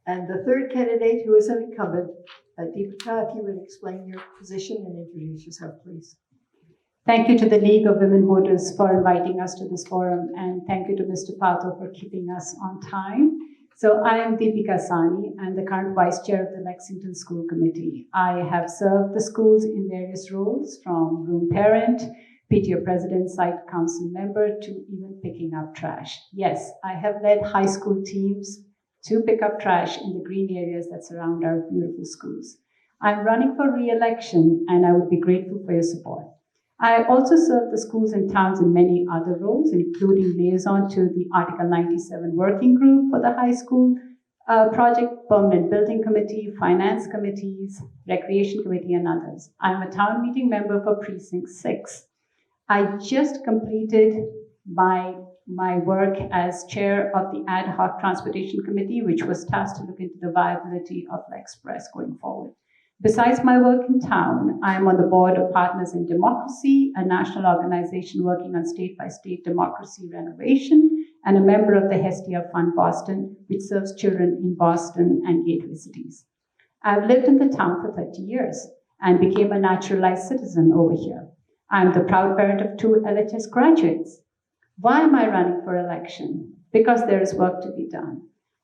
And the third candidate, who is an incumbent, Deepika, if you would explain your position and introduce yourself, please. Thank you to the League of Women Voters for inviting us to this forum, and thank you to Mr. Pato for keeping us on time. So I am Deepika Sani. I'm the current Vice Chair of the Lexington School Committee. I have served the schools in various roles, from room parent, PTO president, site council member, to even picking up trash. Yes, I have led high school teams to pick up trash in the green areas that surround our beautiful schools. I'm running for re-election, and I would be grateful for your support. I also serve the schools and towns in many other roles, including liaison to the Article 97 working group for the high school project, permanent building committee, finance committees, recreation committee, and others. I'm a town meeting member for Precinct 6. I just completed my work as chair of the Ad Hoc Transportation Committee, which was tasked to look into the viability of Lexpress going forward. Besides my work in town, I am on the board of Partners in Democracy, a national organization working on state-by-state democracy renovation, and a member of the Hestia Fund Boston, which serves children in Boston and gateway cities. I've lived in the town for 30 years and became a naturalized citizen over here. I'm the proud parent of 2 LHS graduates. Why am I running for election? Because there is work to be done.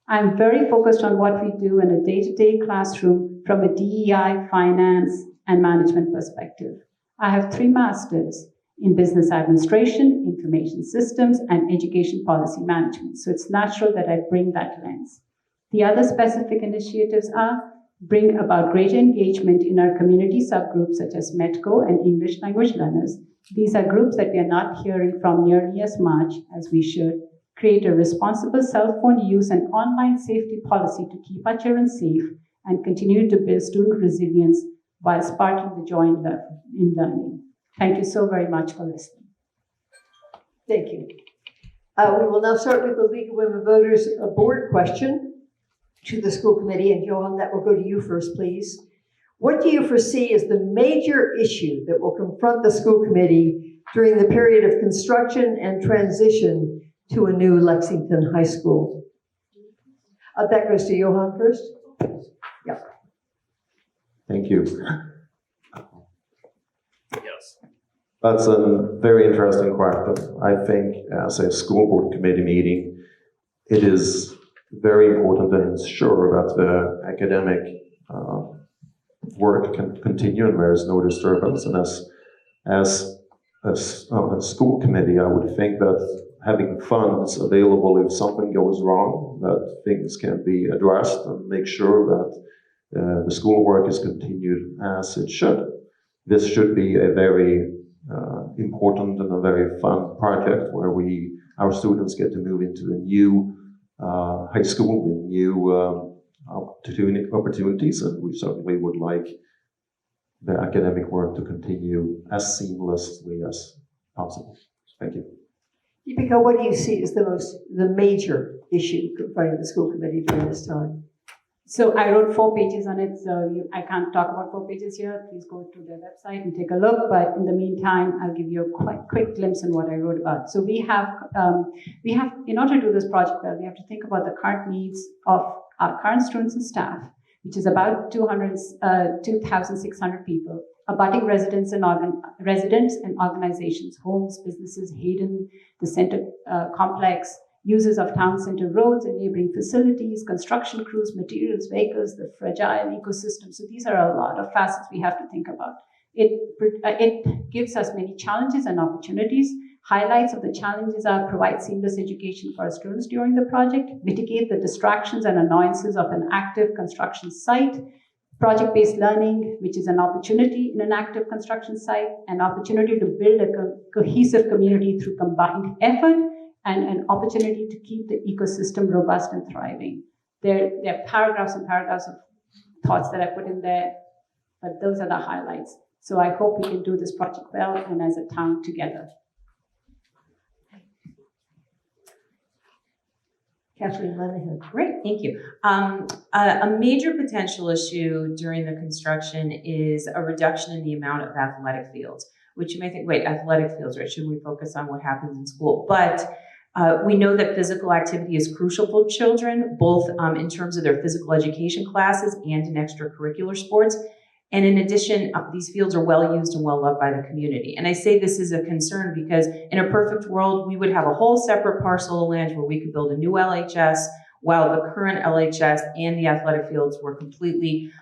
I'm very focused on what we do in a day-to-day classroom from a DEI, finance, and management perspective. I have 3 masters in business administration, information systems, and education policy management. So it's natural that I bring that lens. The other specific initiatives are bring about greater engagement in our community subgroups such as METCO and English language learners, These are groups that we are not hearing from nearly as much as we should. Create a responsible cell phone use and online safety policy to keep our children safe and continue to build student resilience while sparking the joy in learning. Thank you so very much for listening. Thank you. We will now start with the League of Women Voters board question to the school committee. And Johan, that will go to you first, please. What do you foresee as the major issue that will confront the school committee during the period of construction and transition to a new Lexington High School? That goes to Johan first. Yeah. Thank you. Yes. That's a very interesting question. I think as a school board committee meeting, it is very important to ensure that the academic work can continue and there is no disturbance. And as a school committee, I would think that having funds available if something goes wrong, that things can be addressed and make sure that the school work is continued as it should. This should be a very important and a very fun project where our students get to move into a new high school with new opportunities, and we certainly would like the academic work to continue as seamlessly as possible. Thank you. Deepika, what do you see as the major issue confronting the school committee during this time? So I wrote 4 pages on it, so I can't talk about 4 pages here. Please go to their website and take a look. But in the meantime, I'll give you a quick glimpse on what I wrote about. So we have, in order to do this project well, we have to think about the current needs of our current students and staff, which is about 2,600 people, abutting residents and organizations, homes, businesses, Hayden, the center complex, users of town center roads and neighboring facilities, construction crews, materials, vehicles, the fragile ecosystem. So these are a lot of facets we have to think about. It gives us many challenges and opportunities. Highlights of the challenges are provide seamless education for our students during the project, mitigate the distractions and annoyances of an active construction site, project-based learning, which is an opportunity in an active construction site, an opportunity to build a cohesive community through combined effort, and an opportunity to keep the ecosystem robust and thriving. There are paragraphs and paragraphs of thoughts that I put in there, but those are the highlights. So I hope we can do this project well and as a town together. Kathleen Lenahan. Great, thank you. A major potential issue during the construction is a reduction in the amount of athletic fields, which you may think, wait, athletic fields, right? Shouldn't we focus on what happens in school? But we know that physical activity is crucial for children, both in terms of their physical education classes and in extracurricular sports. And in addition, these fields are well used and well loved by the community. And I say this is a concern because in a perfect world, we would have a whole separate parcel of land where we could build a new LHS while the current LHS and the athletic fields were completely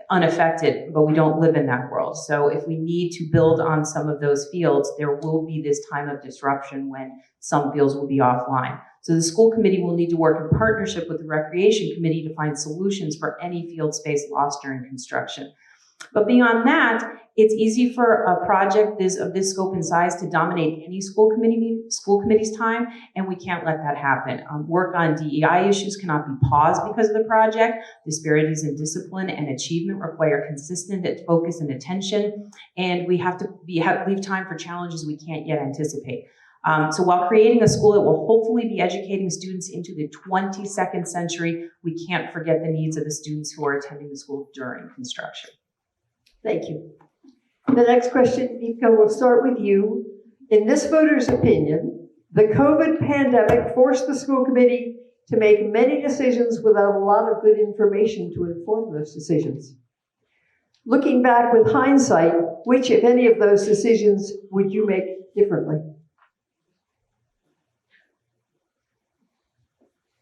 unaffected, but we don't live in that world. So if we need to build on some of those fields, there will be this time of disruption when some fields will be offline. So the school committee will need to work in partnership with the recreation committee to find solutions for any field space lost during construction. But beyond that, it's easy for a project of this scope and size to dominate any school committee's time, and we can't let that happen. Work on DEI issues cannot be paused because of the project. Disparities in discipline and achievement require consistent focus and attention, and we have to leave time for challenges we can't yet anticipate. So while creating a school that will hopefully be educating students into the 22nd century, we can't forget the needs of the students who are attending the school during construction. Thank you. The next question, Deepika, we'll start with you. In this voter's opinion, the COVID pandemic forced the school committee to make many decisions without a lot of good information to inform those decisions. Looking back with hindsight, which, if any, of those decisions would you make differently?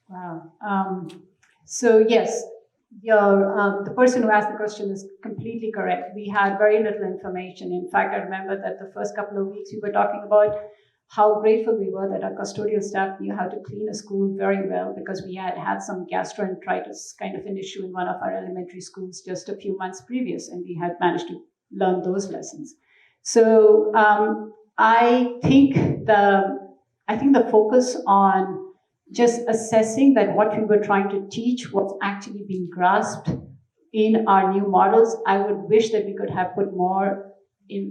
Wow. So yes, the person who asked the question is completely correct. We had very little information. In fact, I remember that the first couple of weeks we were talking about how grateful we were that our custodial staff knew how to clean a school very well, because we had some gastroenteritis kind of an issue in one of our elementary schools just a few months previous, and we had managed to learn those lessons. So I think the focus on just assessing that what we were trying to teach was actually being grasped in our new models. I would wish that we could have put more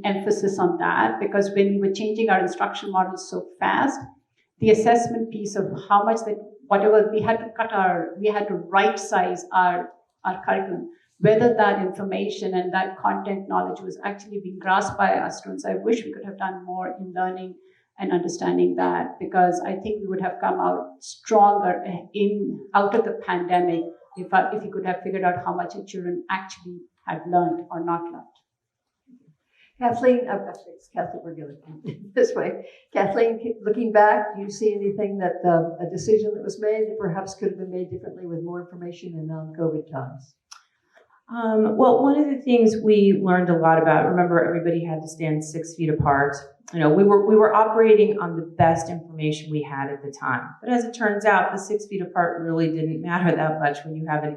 emphasis on that, because when we were changing our instruction models so fast, the assessment piece of how much that whatever we had to right size our curriculum, whether that information and that content knowledge was actually being grasped by our students. I wish we could have done more in learning and understanding that, because I think we would have come out stronger out of the pandemic if we could have figured out how much our children actually had learned or not learned. Kathleen, it's Kathleen, we're going this way. Kathleen, looking back, do you see anything that a decision that was made that perhaps could have been made differently with more information in non-COVID times? Well, one of the things we learned a lot about, remember everybody had to stand 6 feet apart. You know, we were operating on the best information we had at the time. But as it turns out, the 6 feet apart really didn't matter that much when you have an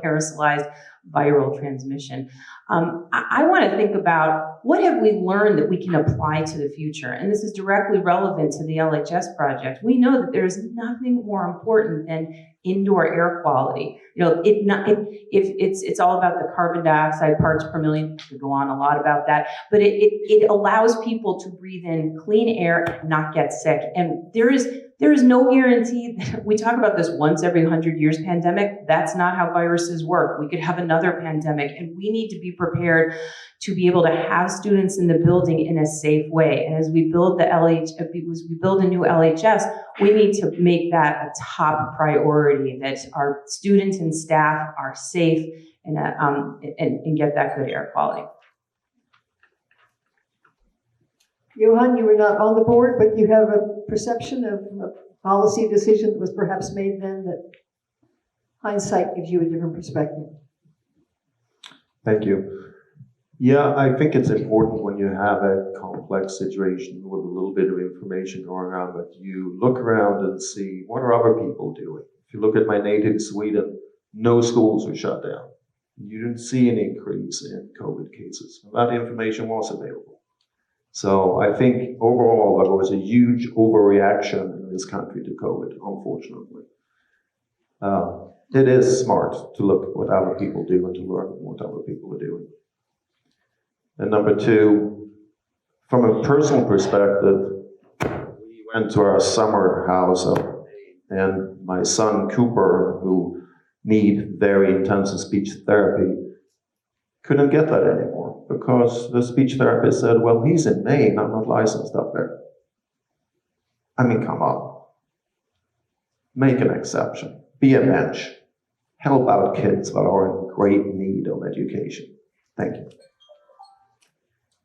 aerosolized viral transmission. I want to think about what have we learned that we can apply to the future? And this is directly relevant to the LHS project. We know that there is nothing more important than indoor air quality. You know, it's all about the carbon dioxide parts per million. We could go on a lot about that, but it allows people to breathe in clean air and not get sick. And there is no guarantee that we talk about this once every 100 years pandemic. That's not how viruses work. We could have another pandemic, and we need to be prepared to be able to have students in the building in a safe way. And as we build a new LHS, we need to make that a top priority, that our students and staff are safe and get that good air quality. Johan, you were not on the board, but you have a perception of a policy decision that was perhaps made then that hindsight gives you a different perspective. Thank you. Yeah, I think it's important when you have a complex situation with a little bit of information going on that you look around and see what are other people doing. If you look at my native Sweden, no schools were shut down. You didn't see an increase in COVID cases. That information was available. So I think overall there was a huge overreaction in this country to COVID, unfortunately. It is smart to look at what other people do and to learn what other people are doing. And number two, from a personal perspective, we went to our summer house and my son Cooper, who need very intensive speech therapy, couldn't get that anymore because the speech therapist said, well, he's in Maine, I'm not licensed up there. I mean, come on. Make an exception. Be a bench. Help out kids that are in great need of education. Thank you.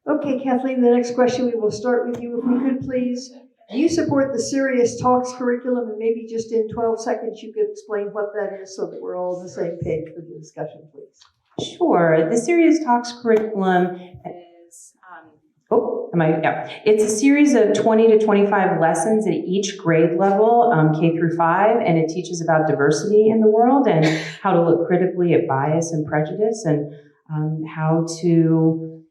Okay, Kathleen, the next question, we will start with you, if we could please. Do you support the Serious Talks curriculum? And maybe just in 12 seconds, you could explain what that is so that we're all on the same page for the discussion, please. Sure. The Serious Talks curriculum is, it's a series of 20 to 25 lessons at each grade level, K through 5, and it teaches about diversity in the world and how to look critically at bias and prejudice and how to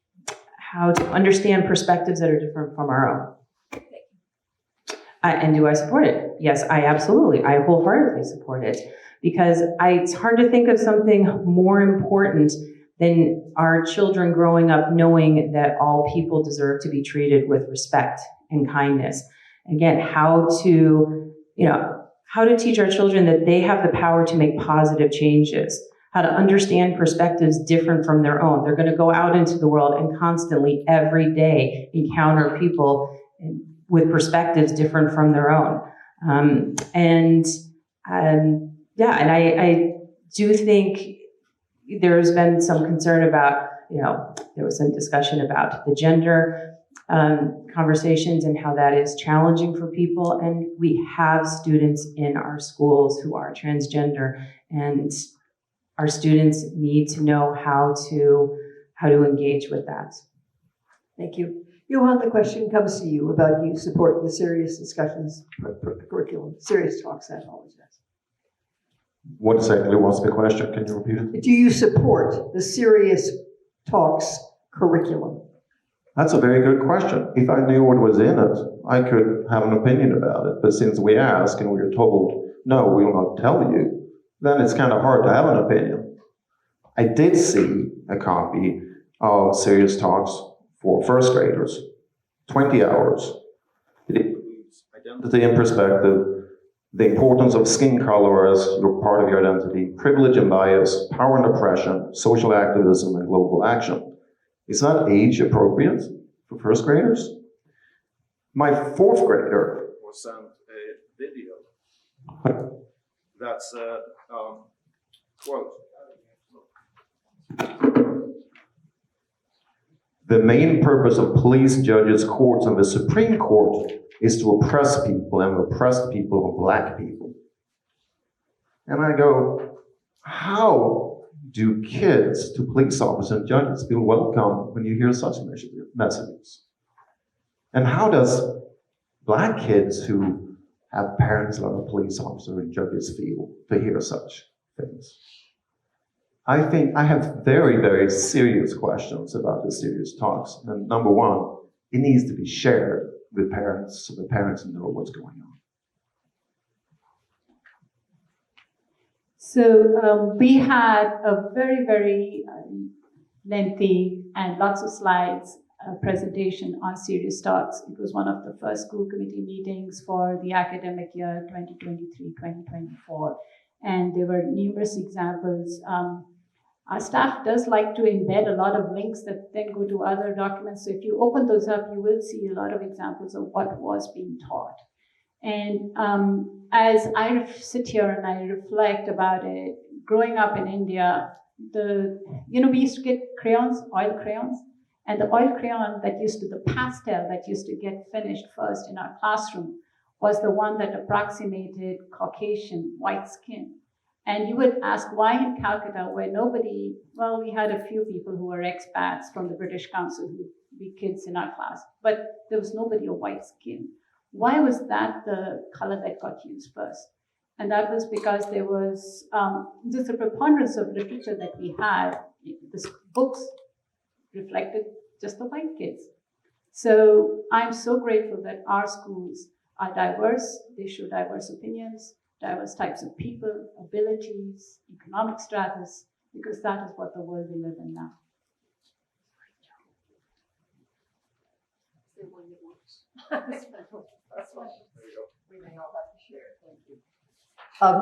understand perspectives that are different from our own. And do I support it? Yes, I wholeheartedly support it, because it's hard to think of something more important than our children growing up knowing that all people deserve to be treated with respect and kindness. Again, how to teach our children that they have the power to make positive changes, how to understand perspectives different from their own. They're going to go out into the world and constantly, every day, encounter people with perspectives different from their own. I do think there's been some concern about, there was some discussion about the gender conversations and how that is challenging for people. And we have students in our schools who are transgender, and our students need to know how to engage with that. Thank you. Johan, the question comes to you about you support the Serious Discussions curriculum, Serious Talks, I apologize. What exactly was the question? Can you repeat it? Do you support the Serious Talks curriculum? That's a very good question. If I knew what was in it, I could have an opinion about it. But since we ask and we're told, no, we will not tell you, then it's kind of hard to have an opinion. I did see a copy of Serious Talks for first graders, 20 hours. It includes identity and perspective, the importance of skin color as your part of your identity, privilege and bias, power and oppression, social activism, and global action. Is that age appropriate for first graders? My fourth grader was sent a video that said, quote, the main purpose of police, judges, courts, and the Supreme Court is to oppress people, and oppressed people are black people. And I go, how do kids to police officers and judges feel welcome when you hear such messages? And how does black kids who have parents like a police officer and judges feel to hear such things? I think I have very, very serious questions about the Serious Talks. And number one, it needs to be shared with parents so the parents know what's going on. So we had a very, very lengthy and lots of slides presentation on Serious Talks. It was one of the first school committee meetings for the academic year 2023-2024. And there were numerous examples. Our staff does like to embed a lot of links that then go to other documents. So if you open those up, you will see a lot of examples of what was being taught. And as I sit here and I reflect about it, growing up in India, we used to get crayons, oil crayons, and the oil crayon the pastel that used to get finished first in our classroom was the one that approximated Caucasian white skin. And you would ask why in Calcutta, where we had a few people who were expats from the British Council who would be kids in our class, but there was nobody of white skin. Why was that the color that got used first? And that was because there was just a preponderance of literature that we had. The books reflected just the white kids. So I'm so grateful that our schools are diverse. They show diverse opinions, diverse types of people, abilities, economic status, because that is what the world we live in now.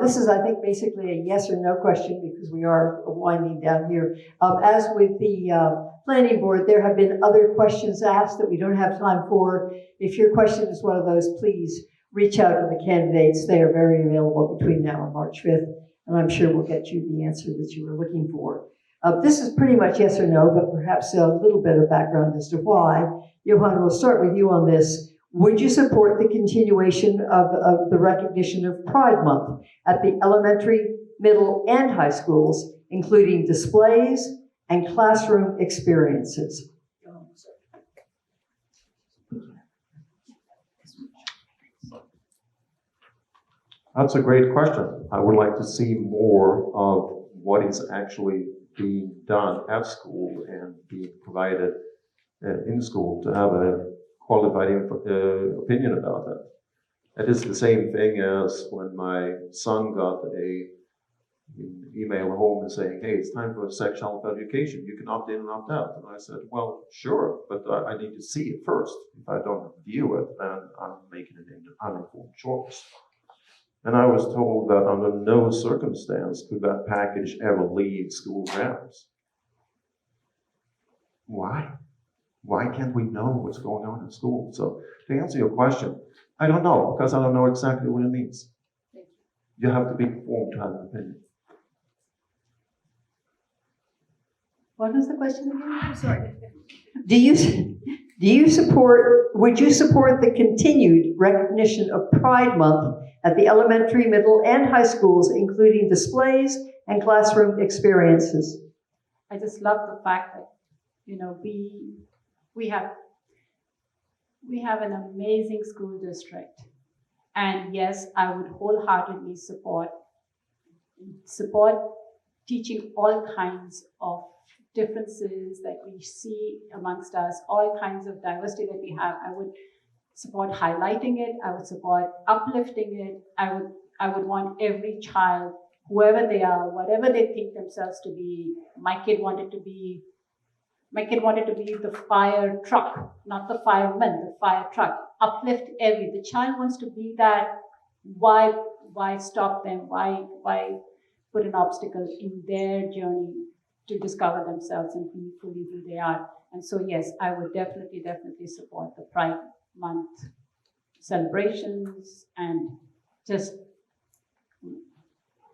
This is, I think, basically a yes or no question because we are winding down here. As with the planning board, there have been other questions asked that we don't have time for. If your question is one of those, please reach out to the candidates. They are very available between now and March 5th, and I'm sure we'll get you the answer that you were looking for. This is pretty much yes or no, but perhaps a little bit of background as to why. Johan, we'll start with you on this. Would you support the continuation of the recognition of Pride Month at the elementary, middle, and high schools, including displays and classroom experiences? That's a great question. I would like to see more of what is actually being done at school and being provided in school to have a qualified opinion about that. It is the same thing as when my son got an email home and saying, hey, it's time for sexual education. You can opt in and opt out. And I said, well, sure, but I need to see it first. If I don't view it, then I'm making an uninformed choice. And I was told that under no circumstance could that package ever leave school grounds. Why? Why can't we know what's going on in school? So to answer your question, I don't know, because I don't know exactly what it means. You have to be informed to have an opinion. What was the question again? I'm sorry. Would you support the continued recognition of Pride Month at the elementary, middle, and high schools, including displays and classroom experiences? I just love the fact that, we have an amazing school district. And yes, I would wholeheartedly support teaching all kinds of differences that we see amongst us, all kinds of diversity that we have. I would support highlighting it. I would support uplifting it. I would want every child, whoever they are, whatever they think themselves to be. My kid wanted to be the fire truck, not the fireman, the fire truck. Uplift the child wants to be that. Why stop them? Why put an obstacle in their journey to discover themselves and be fully who they are? And so, yes, I would definitely support the Pride Month celebrations, and just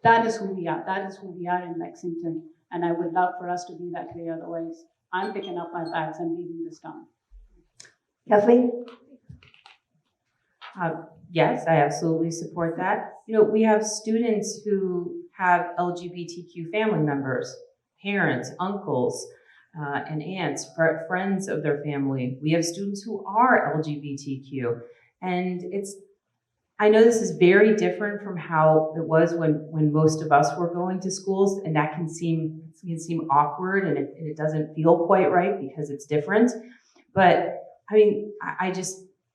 that is who we are. That is who we are in Lexington. And I would love for us to be that way. Otherwise, I'm picking up my bags and leaving this town. Kathleen? Yes, I absolutely support that. We have students who have LGBTQ family members, parents, uncles, and aunts, friends of their family. We have students who are LGBTQ. And I know this is very different from how it was when most of us were going to schools, and that can seem awkward, and it doesn't feel quite right because it's different. But I mean,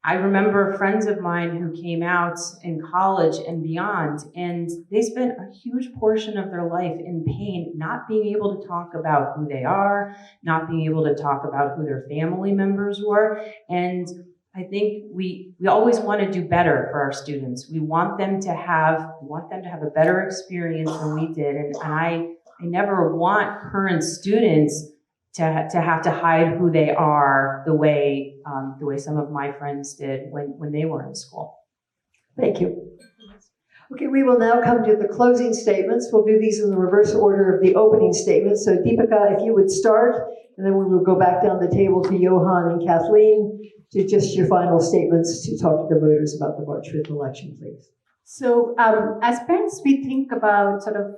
I remember friends of mine who came out in college and beyond, and they spent a huge portion of their life in pain, not being able to talk about who they are, not being able to talk about who their family members were. And I think we always want to do better for our students. We want them to have a better experience than we did. And I never want current students to have to hide who they are the way some of my friends did when they were in school. Thank you. Okay, we will now come to the closing statements. We'll do these in the reverse order of the opening statements. So Deepika, if you would start, and then we will go back down the table to Johan and Kathleen to just your final statements to talk to the voters about the March 5th election, please. So as parents, we think about sort of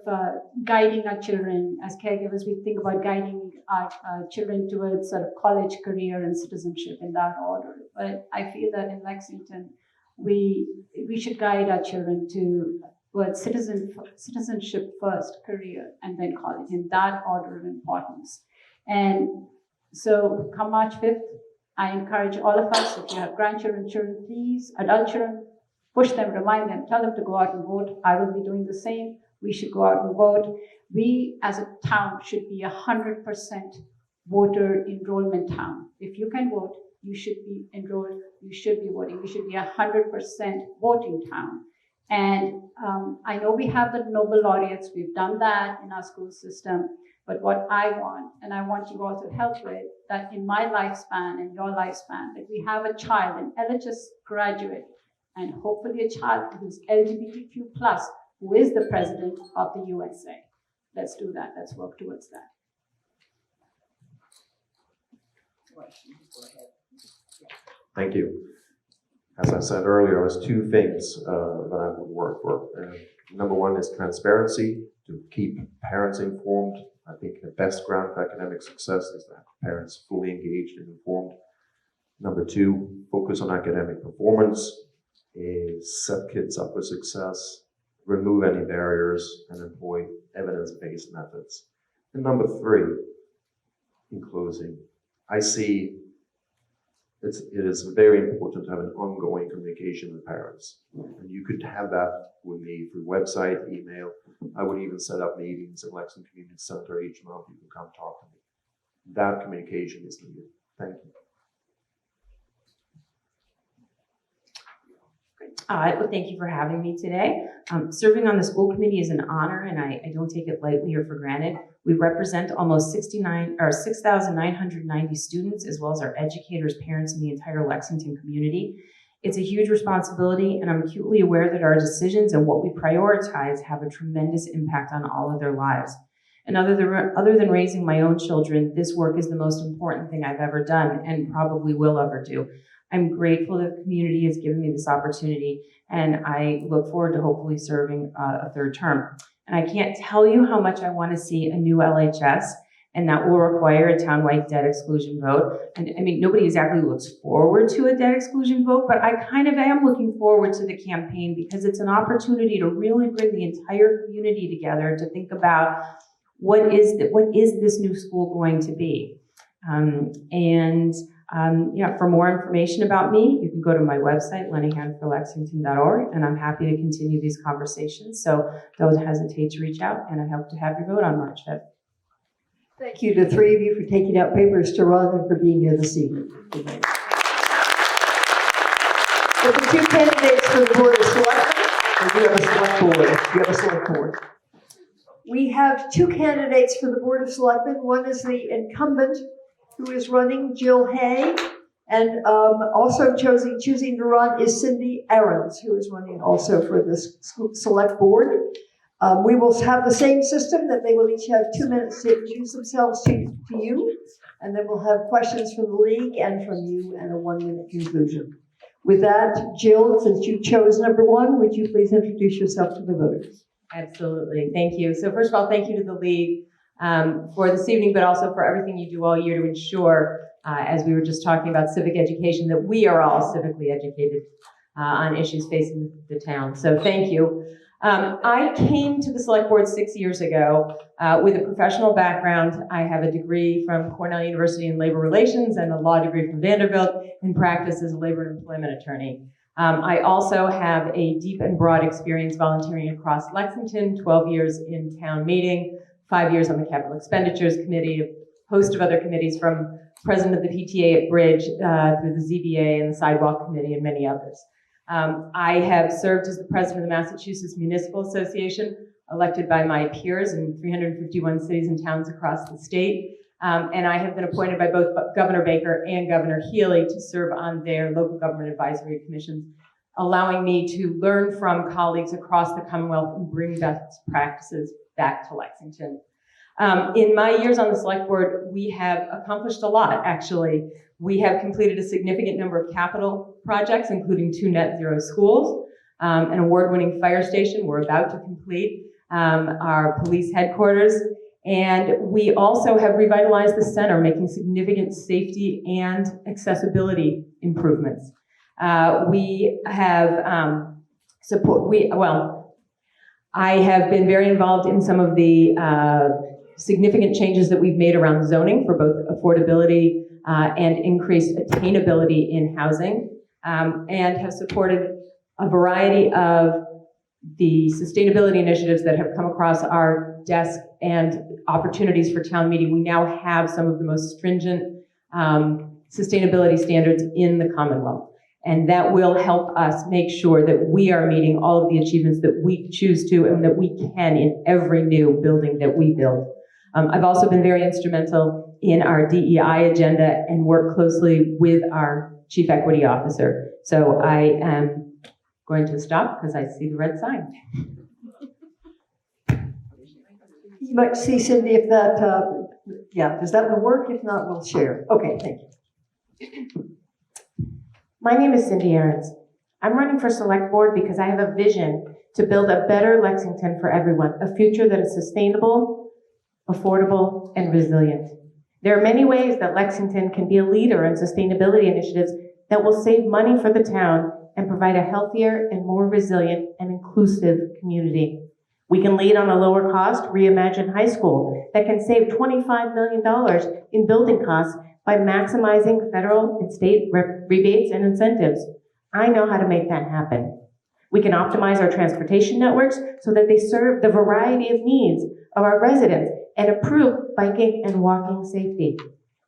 guiding our children. As caregivers, we think about guiding our children towards sort of college, career, and citizenship in that order. But I feel that in Lexington, we should guide our children towards citizenship first, career, and then college, in that order of importance. And so come March 5th, I encourage all of us, if you have grandchildren, children, please, adult children, push them, remind them, tell them to go out and vote. I will be doing the same. We should go out and vote. We, as a town, should be 100% voter enrollment town. If you can vote, you should be enrolled, you should be voting. We should be 100% voting town. And I know we have the Nobel laureates. We've done that in our school system. But what I want, and I want you all to help with, that in my lifespan and your lifespan, that we have a child, an LHS graduate, and hopefully a child who's LGBTQ+, who is the president of the USA. Let's do that. Let's work towards that. Thank you. As I said earlier, there's two things that I would work for. Number one is transparency, to keep parents informed. I think the best ground for academic success is to have parents fully engaged and informed. Number two, focus on academic performance, is set kids up for success, remove any barriers, and employ evidence-based methods. And number three, in closing, I see it is very important to have an ongoing communication with parents. And you could have that with me through website, email. I would even set up meetings at Lexington Community Center each month. You can come talk to me. That communication is needed. Thank you. Well, thank you for having me today. Serving on the school committee is an honor, and I don't take it lightly or for granted. We represent almost 6,990 students, as well as our educators, parents, and the entire Lexington community. It's a huge responsibility, and I'm acutely aware that our decisions and what we prioritize have a tremendous impact on all of their lives. And other than raising my own children, this work is the most important thing I've ever done and probably will ever do. I'm grateful that the community has given me this opportunity, and I look forward to hopefully serving a third term. And I can't tell you how much I want to see a new LHS, and that will require a townwide debt exclusion vote. And I mean, nobody exactly looks forward to a debt exclusion vote, but I kind of am looking forward to the campaign because it's an opportunity to really bring the entire community together to think about what is this new school going to be? For more information about me, you can go to my website, lenihanforlexington.org, and I'm happy to continue these conversations. So don't hesitate to reach out, and I hope to have your vote on March 5th. Thank you to three of you for taking out papers to run and for being here this evening. With the two candidates for the Board of Selectmen, or do you have a select board? You have a select board. We have two candidates for the Board of Selectmen. One is the incumbent who is running, Jill Hay, and also choosing to run is Cindy Ahrens, who is running also for this select board. We will have the same system that they will each have 2 minutes to introduce themselves to you, and then we'll have questions from the league and from you and a 1-minute conclusion. With that, Jill, since you chose number one, would you please introduce yourself to the voters? Absolutely. Thank you. So first of all, thank you to the league for this evening, but also for everything you do all year to ensure, as we were just talking about civic education, that we are all civically educated on issues facing the town. So thank you. I came to the select board 6 years ago with a professional background. I have a degree from Cornell University in labor relations and a law degree from Vanderbilt and practice as a labor and employment attorney. I also have a deep and broad experience volunteering across Lexington, 12 years in town meeting, 5 years on the capital expenditures committee, a host of other committees from president of the PTA at Bridge through the ZBA and the sidewalk committee and many others. I have served as the president of the Massachusetts Municipal Association, elected by my peers in 351 cities and towns across the state. And I have been appointed by both Governor Baker and Governor Healy to serve on their local government advisory commissions, allowing me to learn from colleagues across the Commonwealth and bring best practices back to Lexington. In my years on the select board, we have accomplished a lot, actually. We have completed a significant number of capital projects, including 2 net zero schools, an award-winning fire station. We're about to complete our police headquarters. And we also have revitalized the center, making significant safety and accessibility improvements. We have I have been very involved in some of the significant changes that we've made around zoning for both affordability and increased attainability in housing, and have supported a variety of the sustainability initiatives that have come across our desk and opportunities for town meeting. We now have some of the most stringent sustainability standards in the Commonwealth. And that will help us make sure that we are meeting all of the achievements that we choose to and that we can in every new building that we build. I've also been very instrumental in our DEI agenda and work closely with our Chief Equity Officer. So I am going to stop because I see the red sign. You might see, Cindy, if that, does that one work? If not, we'll share. Okay, thank you. My name is Cindy Ahrens. I'm running for select board because I have a vision to build a better Lexington for everyone, a future that is sustainable, affordable, and resilient. There are many ways that Lexington can be a leader in sustainability initiatives that will save money for the town and provide a healthier and more resilient and inclusive community. We can lead on a lower cost, reimagined high school that can save $25 million in building costs by maximizing federal and state rebates and incentives. I know how to make that happen. We can optimize our transportation networks so that they serve the variety of needs of our residents and improve biking and walking safety.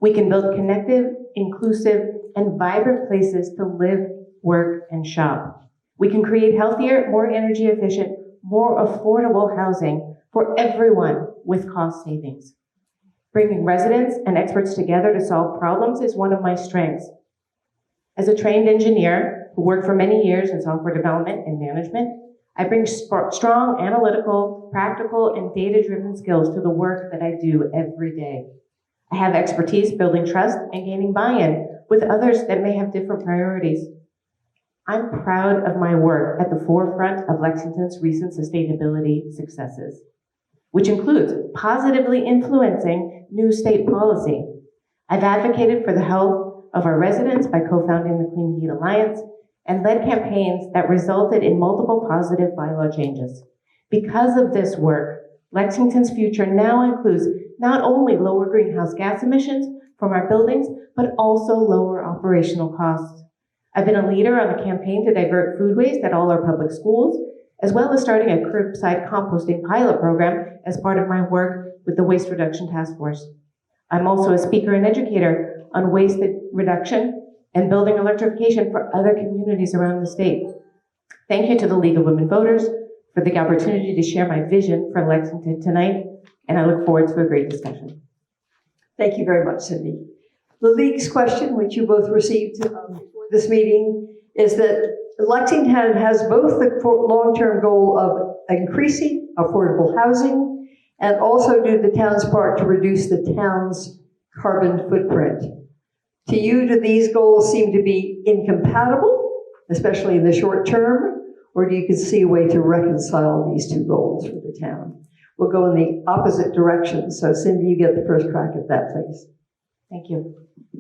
We can build connected, inclusive, and vibrant places to live, work, and shop. We can create healthier, more energy efficient, more affordable housing for everyone with cost savings. Bringing residents and experts together to solve problems is one of my strengths. As a trained engineer who worked for many years in software development and management, I bring strong analytical, practical, and data-driven skills to the work that I do every day. I have expertise building trust and gaining buy-in with others that may have different priorities. I'm proud of my work at the forefront of Lexington's recent sustainability successes, which includes positively influencing new state policy. I've advocated for the health of our residents by co-founding the Clean Heat Alliance and led campaigns that resulted in multiple positive bylaw changes. Because of this work, Lexington's future now includes not only lower greenhouse gas emissions from our buildings, but also lower operational costs. I've been a leader on the campaign to divert food waste at all our public schools, as well as starting a curbside composting pilot program as part of my work with the Waste Reduction Task Force. I'm also a speaker and educator on waste reduction and building electrification for other communities around the state. Thank you to the League of Women Voters for the opportunity to share my vision for Lexington tonight, and I look forward to a great discussion. Thank you very much, Cindy. The League's question, which you both received before this meeting, is that Lexington has both the long-term goal of increasing affordable housing and also do the town's part to reduce the town's carbon footprint. To you, do these goals seem to be incompatible, especially in the short term, or do you can see a way to reconcile these two goals for the town? We'll go in the opposite direction. So Cindy, you get the first crack at that, please. Thank you.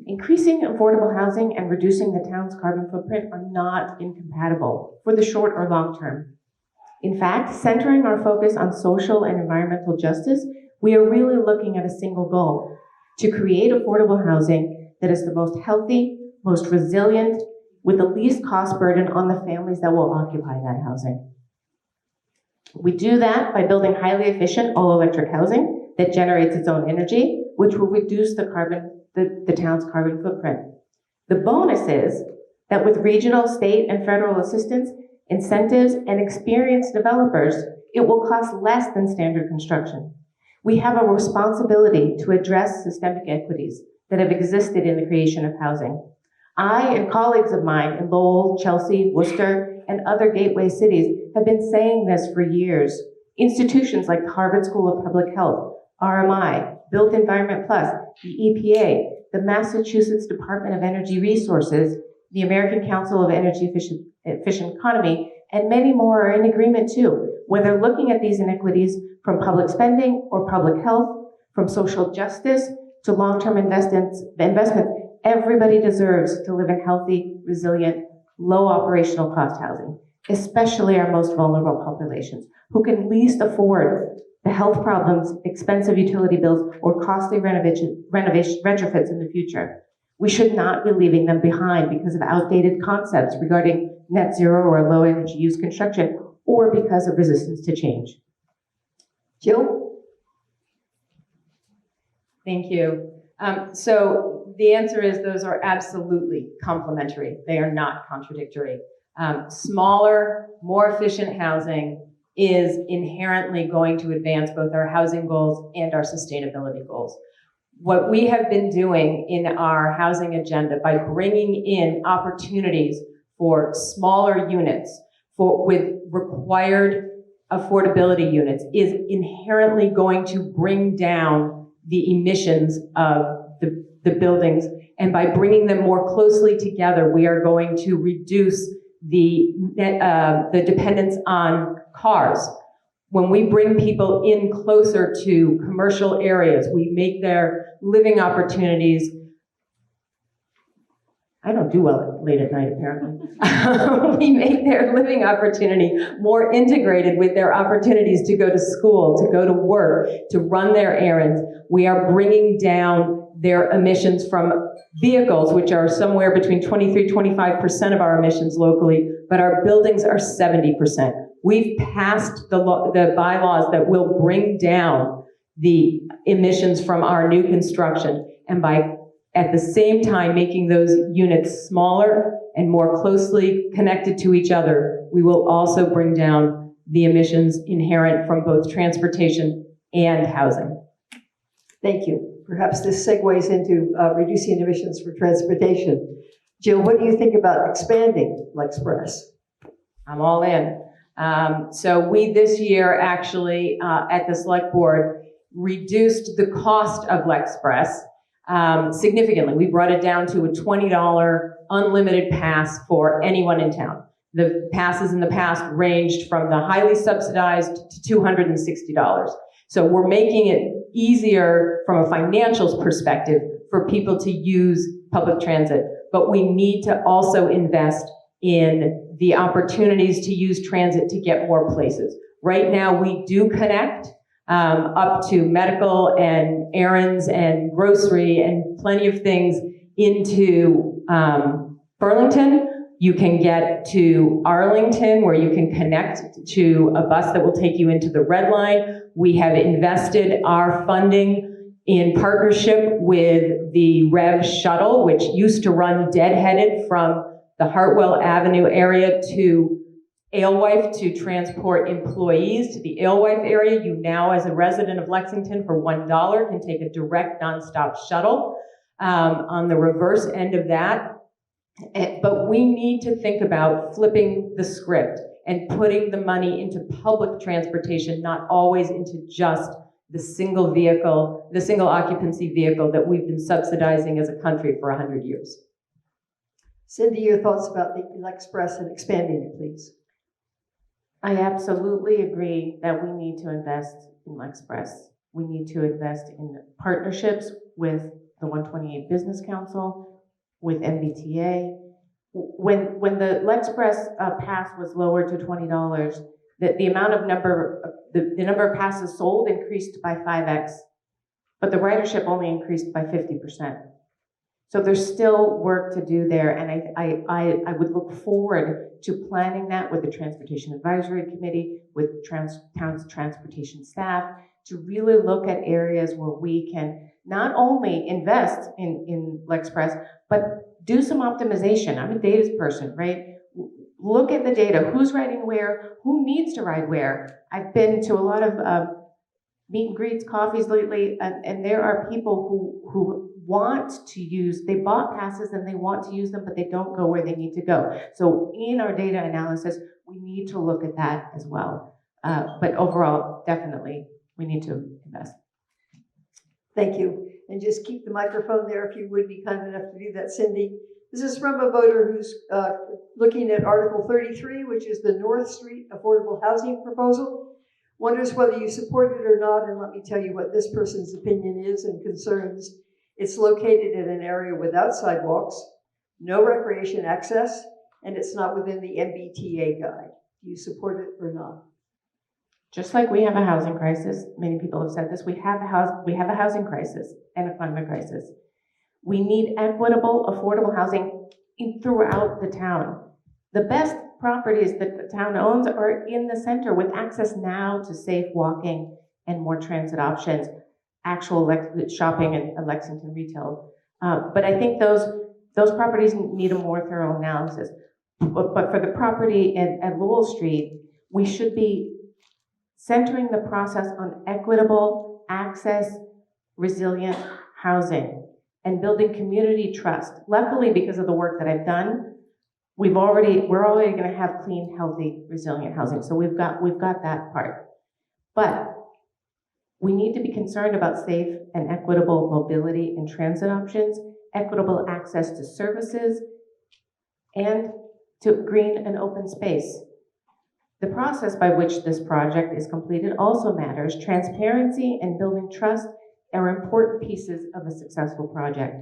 Increasing affordable housing and reducing the town's carbon footprint are not incompatible for the short or long term. In fact, centering our focus on social and environmental justice, we are really looking at a single goal: to create affordable housing that is the most healthy, most resilient, with the least cost burden on the families that will occupy that housing. We do that by building highly efficient all-electric housing that generates its own energy, which will reduce the town's carbon footprint. The bonus is that with regional, state, and federal assistance, incentives, and experienced developers, it will cost less than standard construction. We have a responsibility to address systemic equities that have existed in the creation of housing. I and colleagues of mine in Lowell, Chelsea, Worcester, and other gateway cities have been saying this for years. Institutions like the Harvard School of Public Health, RMI, Built Environment Plus, the EPA, the Massachusetts Department of Energy Resources, the American Council of Energy Efficient Economy, and many more are in agreement too, whether looking at these inequities from public spending or public health, from social justice to long-term investment, everybody deserves to live in healthy, resilient, low operational cost housing, especially our most vulnerable populations, who can least afford the health problems, expensive utility bills, or costly retrofits in the future. We should not be leaving them behind because of outdated concepts regarding net zero or low energy use construction, or because of resistance to change. Jill? Thank you. So the answer is those are absolutely complementary. They are not contradictory. Smaller, more efficient housing is inherently going to advance both our housing goals and our sustainability goals. What we have been doing in our housing agenda by bringing in opportunities for smaller units with required affordability units is inherently going to bring down the emissions of the buildings. And by bringing them more closely together, we are going to reduce the dependence on cars. When we bring people in closer to commercial areas, we make their living opportunities. I don't do well late at night, apparently. We make their living opportunity more integrated with their opportunities to go to school, to go to work, to run their errands. We are bringing down their emissions from vehicles, which are somewhere between 23-25% of our emissions locally, but our buildings are 70%. We've passed the bylaws that will bring down the emissions from our new construction, and by at the same time making those units smaller and more closely connected to each other, we will also bring down the emissions inherent from both transportation and housing. Thank you. Perhaps this segues into reducing emissions for transportation. Jill, what do you think about expanding LexPress? I'm all in. So we this year actually at the select board reduced the cost of LexPress significantly. We brought it down to a $20 unlimited pass for anyone in town. The passes in the past ranged from the highly subsidized to $260. So we're making it easier from a financials perspective for people to use public transit. But we need to also invest in the opportunities to use transit to get more places. Right now, we do connect up to medical and errands and grocery and plenty of things into Burlington. You can get to Arlington, where you can connect to a bus that will take you into the Red Line. We have invested our funding in partnership with the Rev Shuttle, which used to run deadheaded from the Hartwell Avenue area to Alewife to transport employees to the Alewife area. You now, as a resident of Lexington, for $1 can take a direct nonstop shuttle on the reverse end of that. But we need to think about flipping the script and putting the money into public transportation, not always into just the single vehicle, the single occupancy vehicle that we've been subsidizing as a country for 100 years. Cindy, your thoughts about the LexPress and expanding it, please. I absolutely agree that we need to invest in LexPress. We need to invest in partnerships with the 128 Business Council, with MBTA. When the LexPress pass was lowered to $20, the number of passes sold increased by 5x, but the ridership only increased by 50%. So there's still work to do there, and I would look forward to planning that with the Transportation Advisory Committee, with town's transportation staff, to really look at areas where we can not only invest in LexPress, but do some optimization. I'm a data person, right? Look at the data, who's riding where, who needs to ride where. I've been to a lot of meet and greets, coffees lately, and there are people who want to use, they bought passes and they want to use them, but they don't go where they need to go. So in our data analysis, we need to look at that as well. But overall, definitely, we need to invest. Thank you. And just keep the microphone there if you would be kind enough to do that, Cindy. This is from a voter who's looking at Article 33, which is the North Street Affordable Housing Proposal. Wonders whether you support it or not, and let me tell you what this person's opinion is and concerns. It's located in an area without sidewalks, no recreation access, and it's not within the MBTA guide. Do you support it or not? Just like we have a housing crisis, many people have said this, we have a housing crisis and a climate crisis. We need equitable, affordable housing throughout the town. The best properties that the town owns are in the center with access now to safe walking and more transit options, actual shopping and Lexington retail. But I think those properties need a more thorough analysis. But for the property at Lowell Street, we should be centering the process on equitable access, resilient housing, and building community trust. Luckily, because of the work that I've done, we're already going to have clean, healthy, resilient housing. So we've got that part. But we need to be concerned about safe and equitable mobility and transit options, equitable access to services, and to green and open space. The process by which this project is completed also matters. Transparency and building trust are important pieces of a successful project.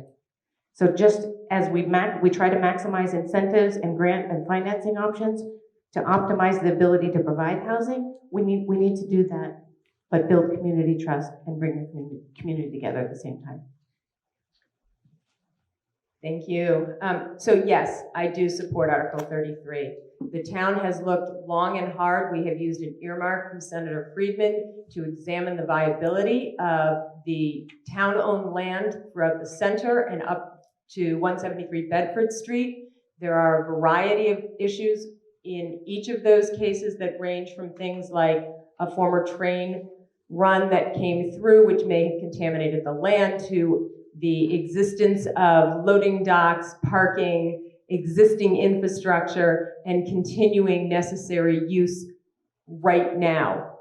So just as we try to maximize incentives and grant and financing options to optimize the ability to provide housing, we need to do that, but build community trust and bring the community together at the same time. Thank you. So yes, I do support Article 33. The town has looked long and hard. We have used an earmark from Senator Friedman to examine the viability of the town-owned land throughout the center and up to 173 Bedford Street. There are a variety of issues in each of those cases that range from things like a former train run that came through, which may have contaminated the land, to the existence of loading docks, parking, existing infrastructure, and continuing necessary use right now.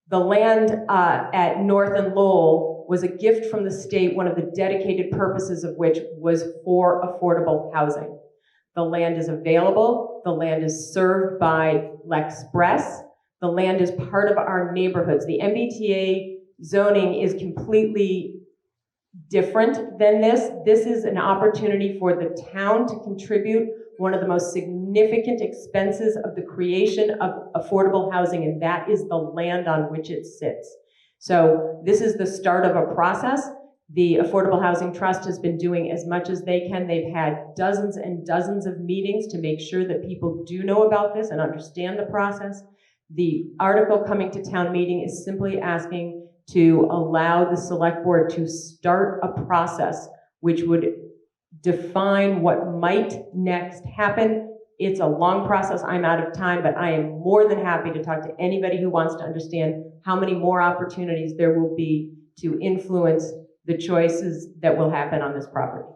The land at North and Lowell was a gift from the state, one of the dedicated purposes of which was for affordable housing. The land is available, the land is served by LexPress, the land is part of our neighborhoods. The MBTA zoning is completely different than this. This is an opportunity for the town to contribute one of the most significant expenses of the creation of affordable housing, and that is the land on which it sits. So this is the start of a process. The Affordable Housing Trust has been doing as much as they can. They've had dozens and dozens of meetings to make sure that people do know about this and understand the process. The article coming to town meeting is simply asking to allow the select board to start a process which would define what might next happen. It's a long process. I'm out of time, but I am more than happy to talk to anybody who wants to understand how many more opportunities there will be to influence the choices that will happen on this property.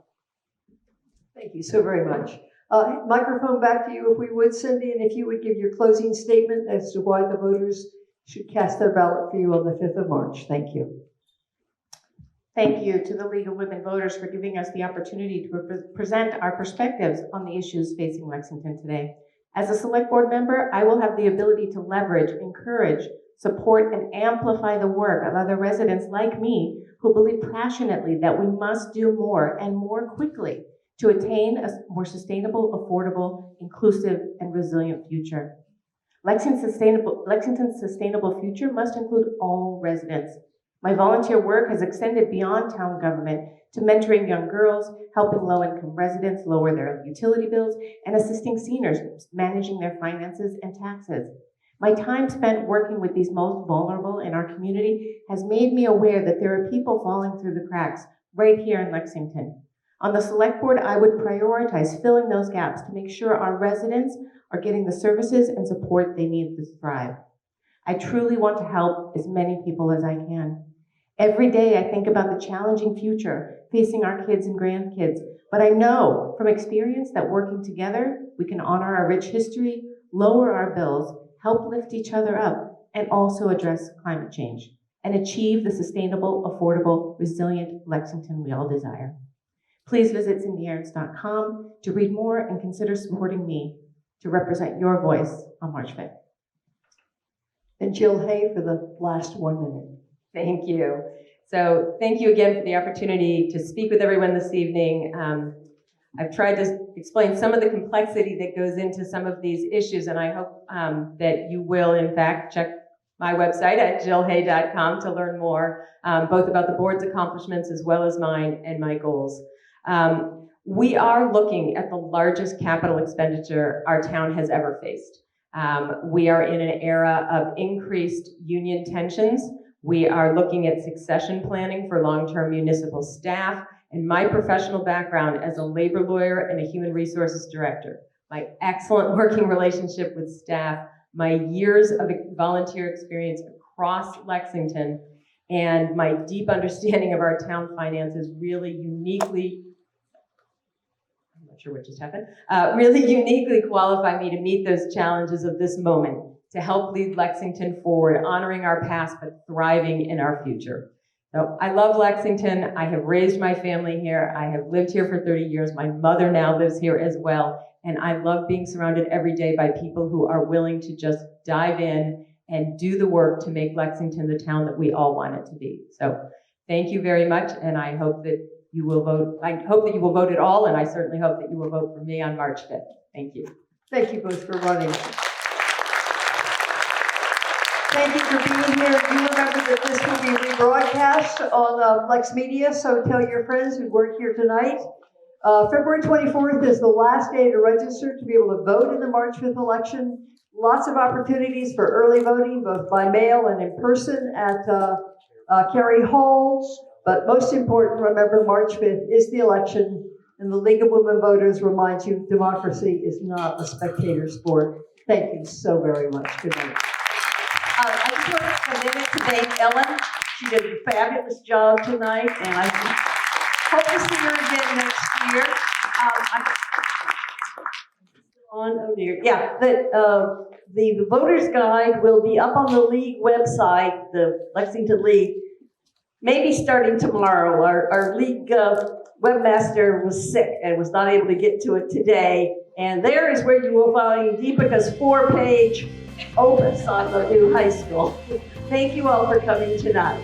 Thank you so very much. Microphone back to you, if we would, Cindy, and if you would give your closing statement as to why the voters should cast their ballot for you on the 5th of March. Thank you. Thank you to the League of Women Voters for giving us the opportunity to present our perspectives on the issues facing Lexington today. As a select board member, I will have the ability to leverage, encourage, support, and amplify the work of other residents like me who believe passionately that we must do more and more quickly to attain a more sustainable, affordable, inclusive, and resilient future. Lexington's sustainable future must include all residents. My volunteer work has extended beyond town government to mentoring young girls, helping low-income residents lower their utility bills, and assisting seniors managing their finances and taxes. My time spent working with these most vulnerable in our community has made me aware that there are people falling through the cracks right here in Lexington. On the select board, I would prioritize filling those gaps to make sure our residents are getting the services and support they need to thrive. I truly want to help as many people as I can. Every day I think about the challenging future facing our kids and grandkids, but I know from experience that working together, we can honor our rich history, lower our bills, help lift each other up, and also address climate change and achieve the sustainable, affordable, resilient Lexington we all desire. Please visit cindyaarons.com to read more and consider supporting me to represent your voice on March 5th. And Jill Hay for the last 1 minute. Thank you. So thank you again for the opportunity to speak with everyone this evening. I've tried to explain some of the complexity that goes into some of these issues, and I hope that you will, in fact, check my website at jillhay.com to learn more, both about the board's accomplishments as well as mine and my goals. We are looking at the largest capital expenditure our town has ever faced. We are in an era of increased union tensions. We are looking at succession planning for long-term municipal staff, and my professional background as a labor lawyer and a human resources director, my excellent working relationship with staff, my years of volunteer experience across Lexington, and my deep understanding of our town finances really uniquely qualify me to meet those challenges of this moment, to help lead Lexington forward, honoring our past but thriving in our future. So I love Lexington. I have raised my family here. I have lived here for 30 years. My mother now lives here as well. And I love being surrounded every day by people who are willing to just dive in and do the work to make Lexington the town that we all want it to be. So thank you very much, and I hope that you will vote. I hope that you will vote at all, and I certainly hope that you will vote for me on March 5th. Thank you. Thank you both for running. Thank you for being here. Do remember that this will be rebroadcast on LexMedia, so tell your friends who weren't here tonight. February 24th is the last day to register to be able to vote in the March 5th election. Lots of opportunities for early voting, both by mail and in person at Cary Hall. But most important, remember, March 5th is the election, and the League of Women Voters reminds you democracy is not a spectator sport. Thank you so very much. Good night. I just want to take a minute to thank Ellen. She did a fabulous job tonight, and I hope to see her again next year. The voter's guide will be up on the league website, the Lexington League, maybe starting tomorrow. Our league webmaster was sick and was not able to get to it today. And there is where you will find Deepika's 4-page opus on the new high school. Thank you all for coming tonight.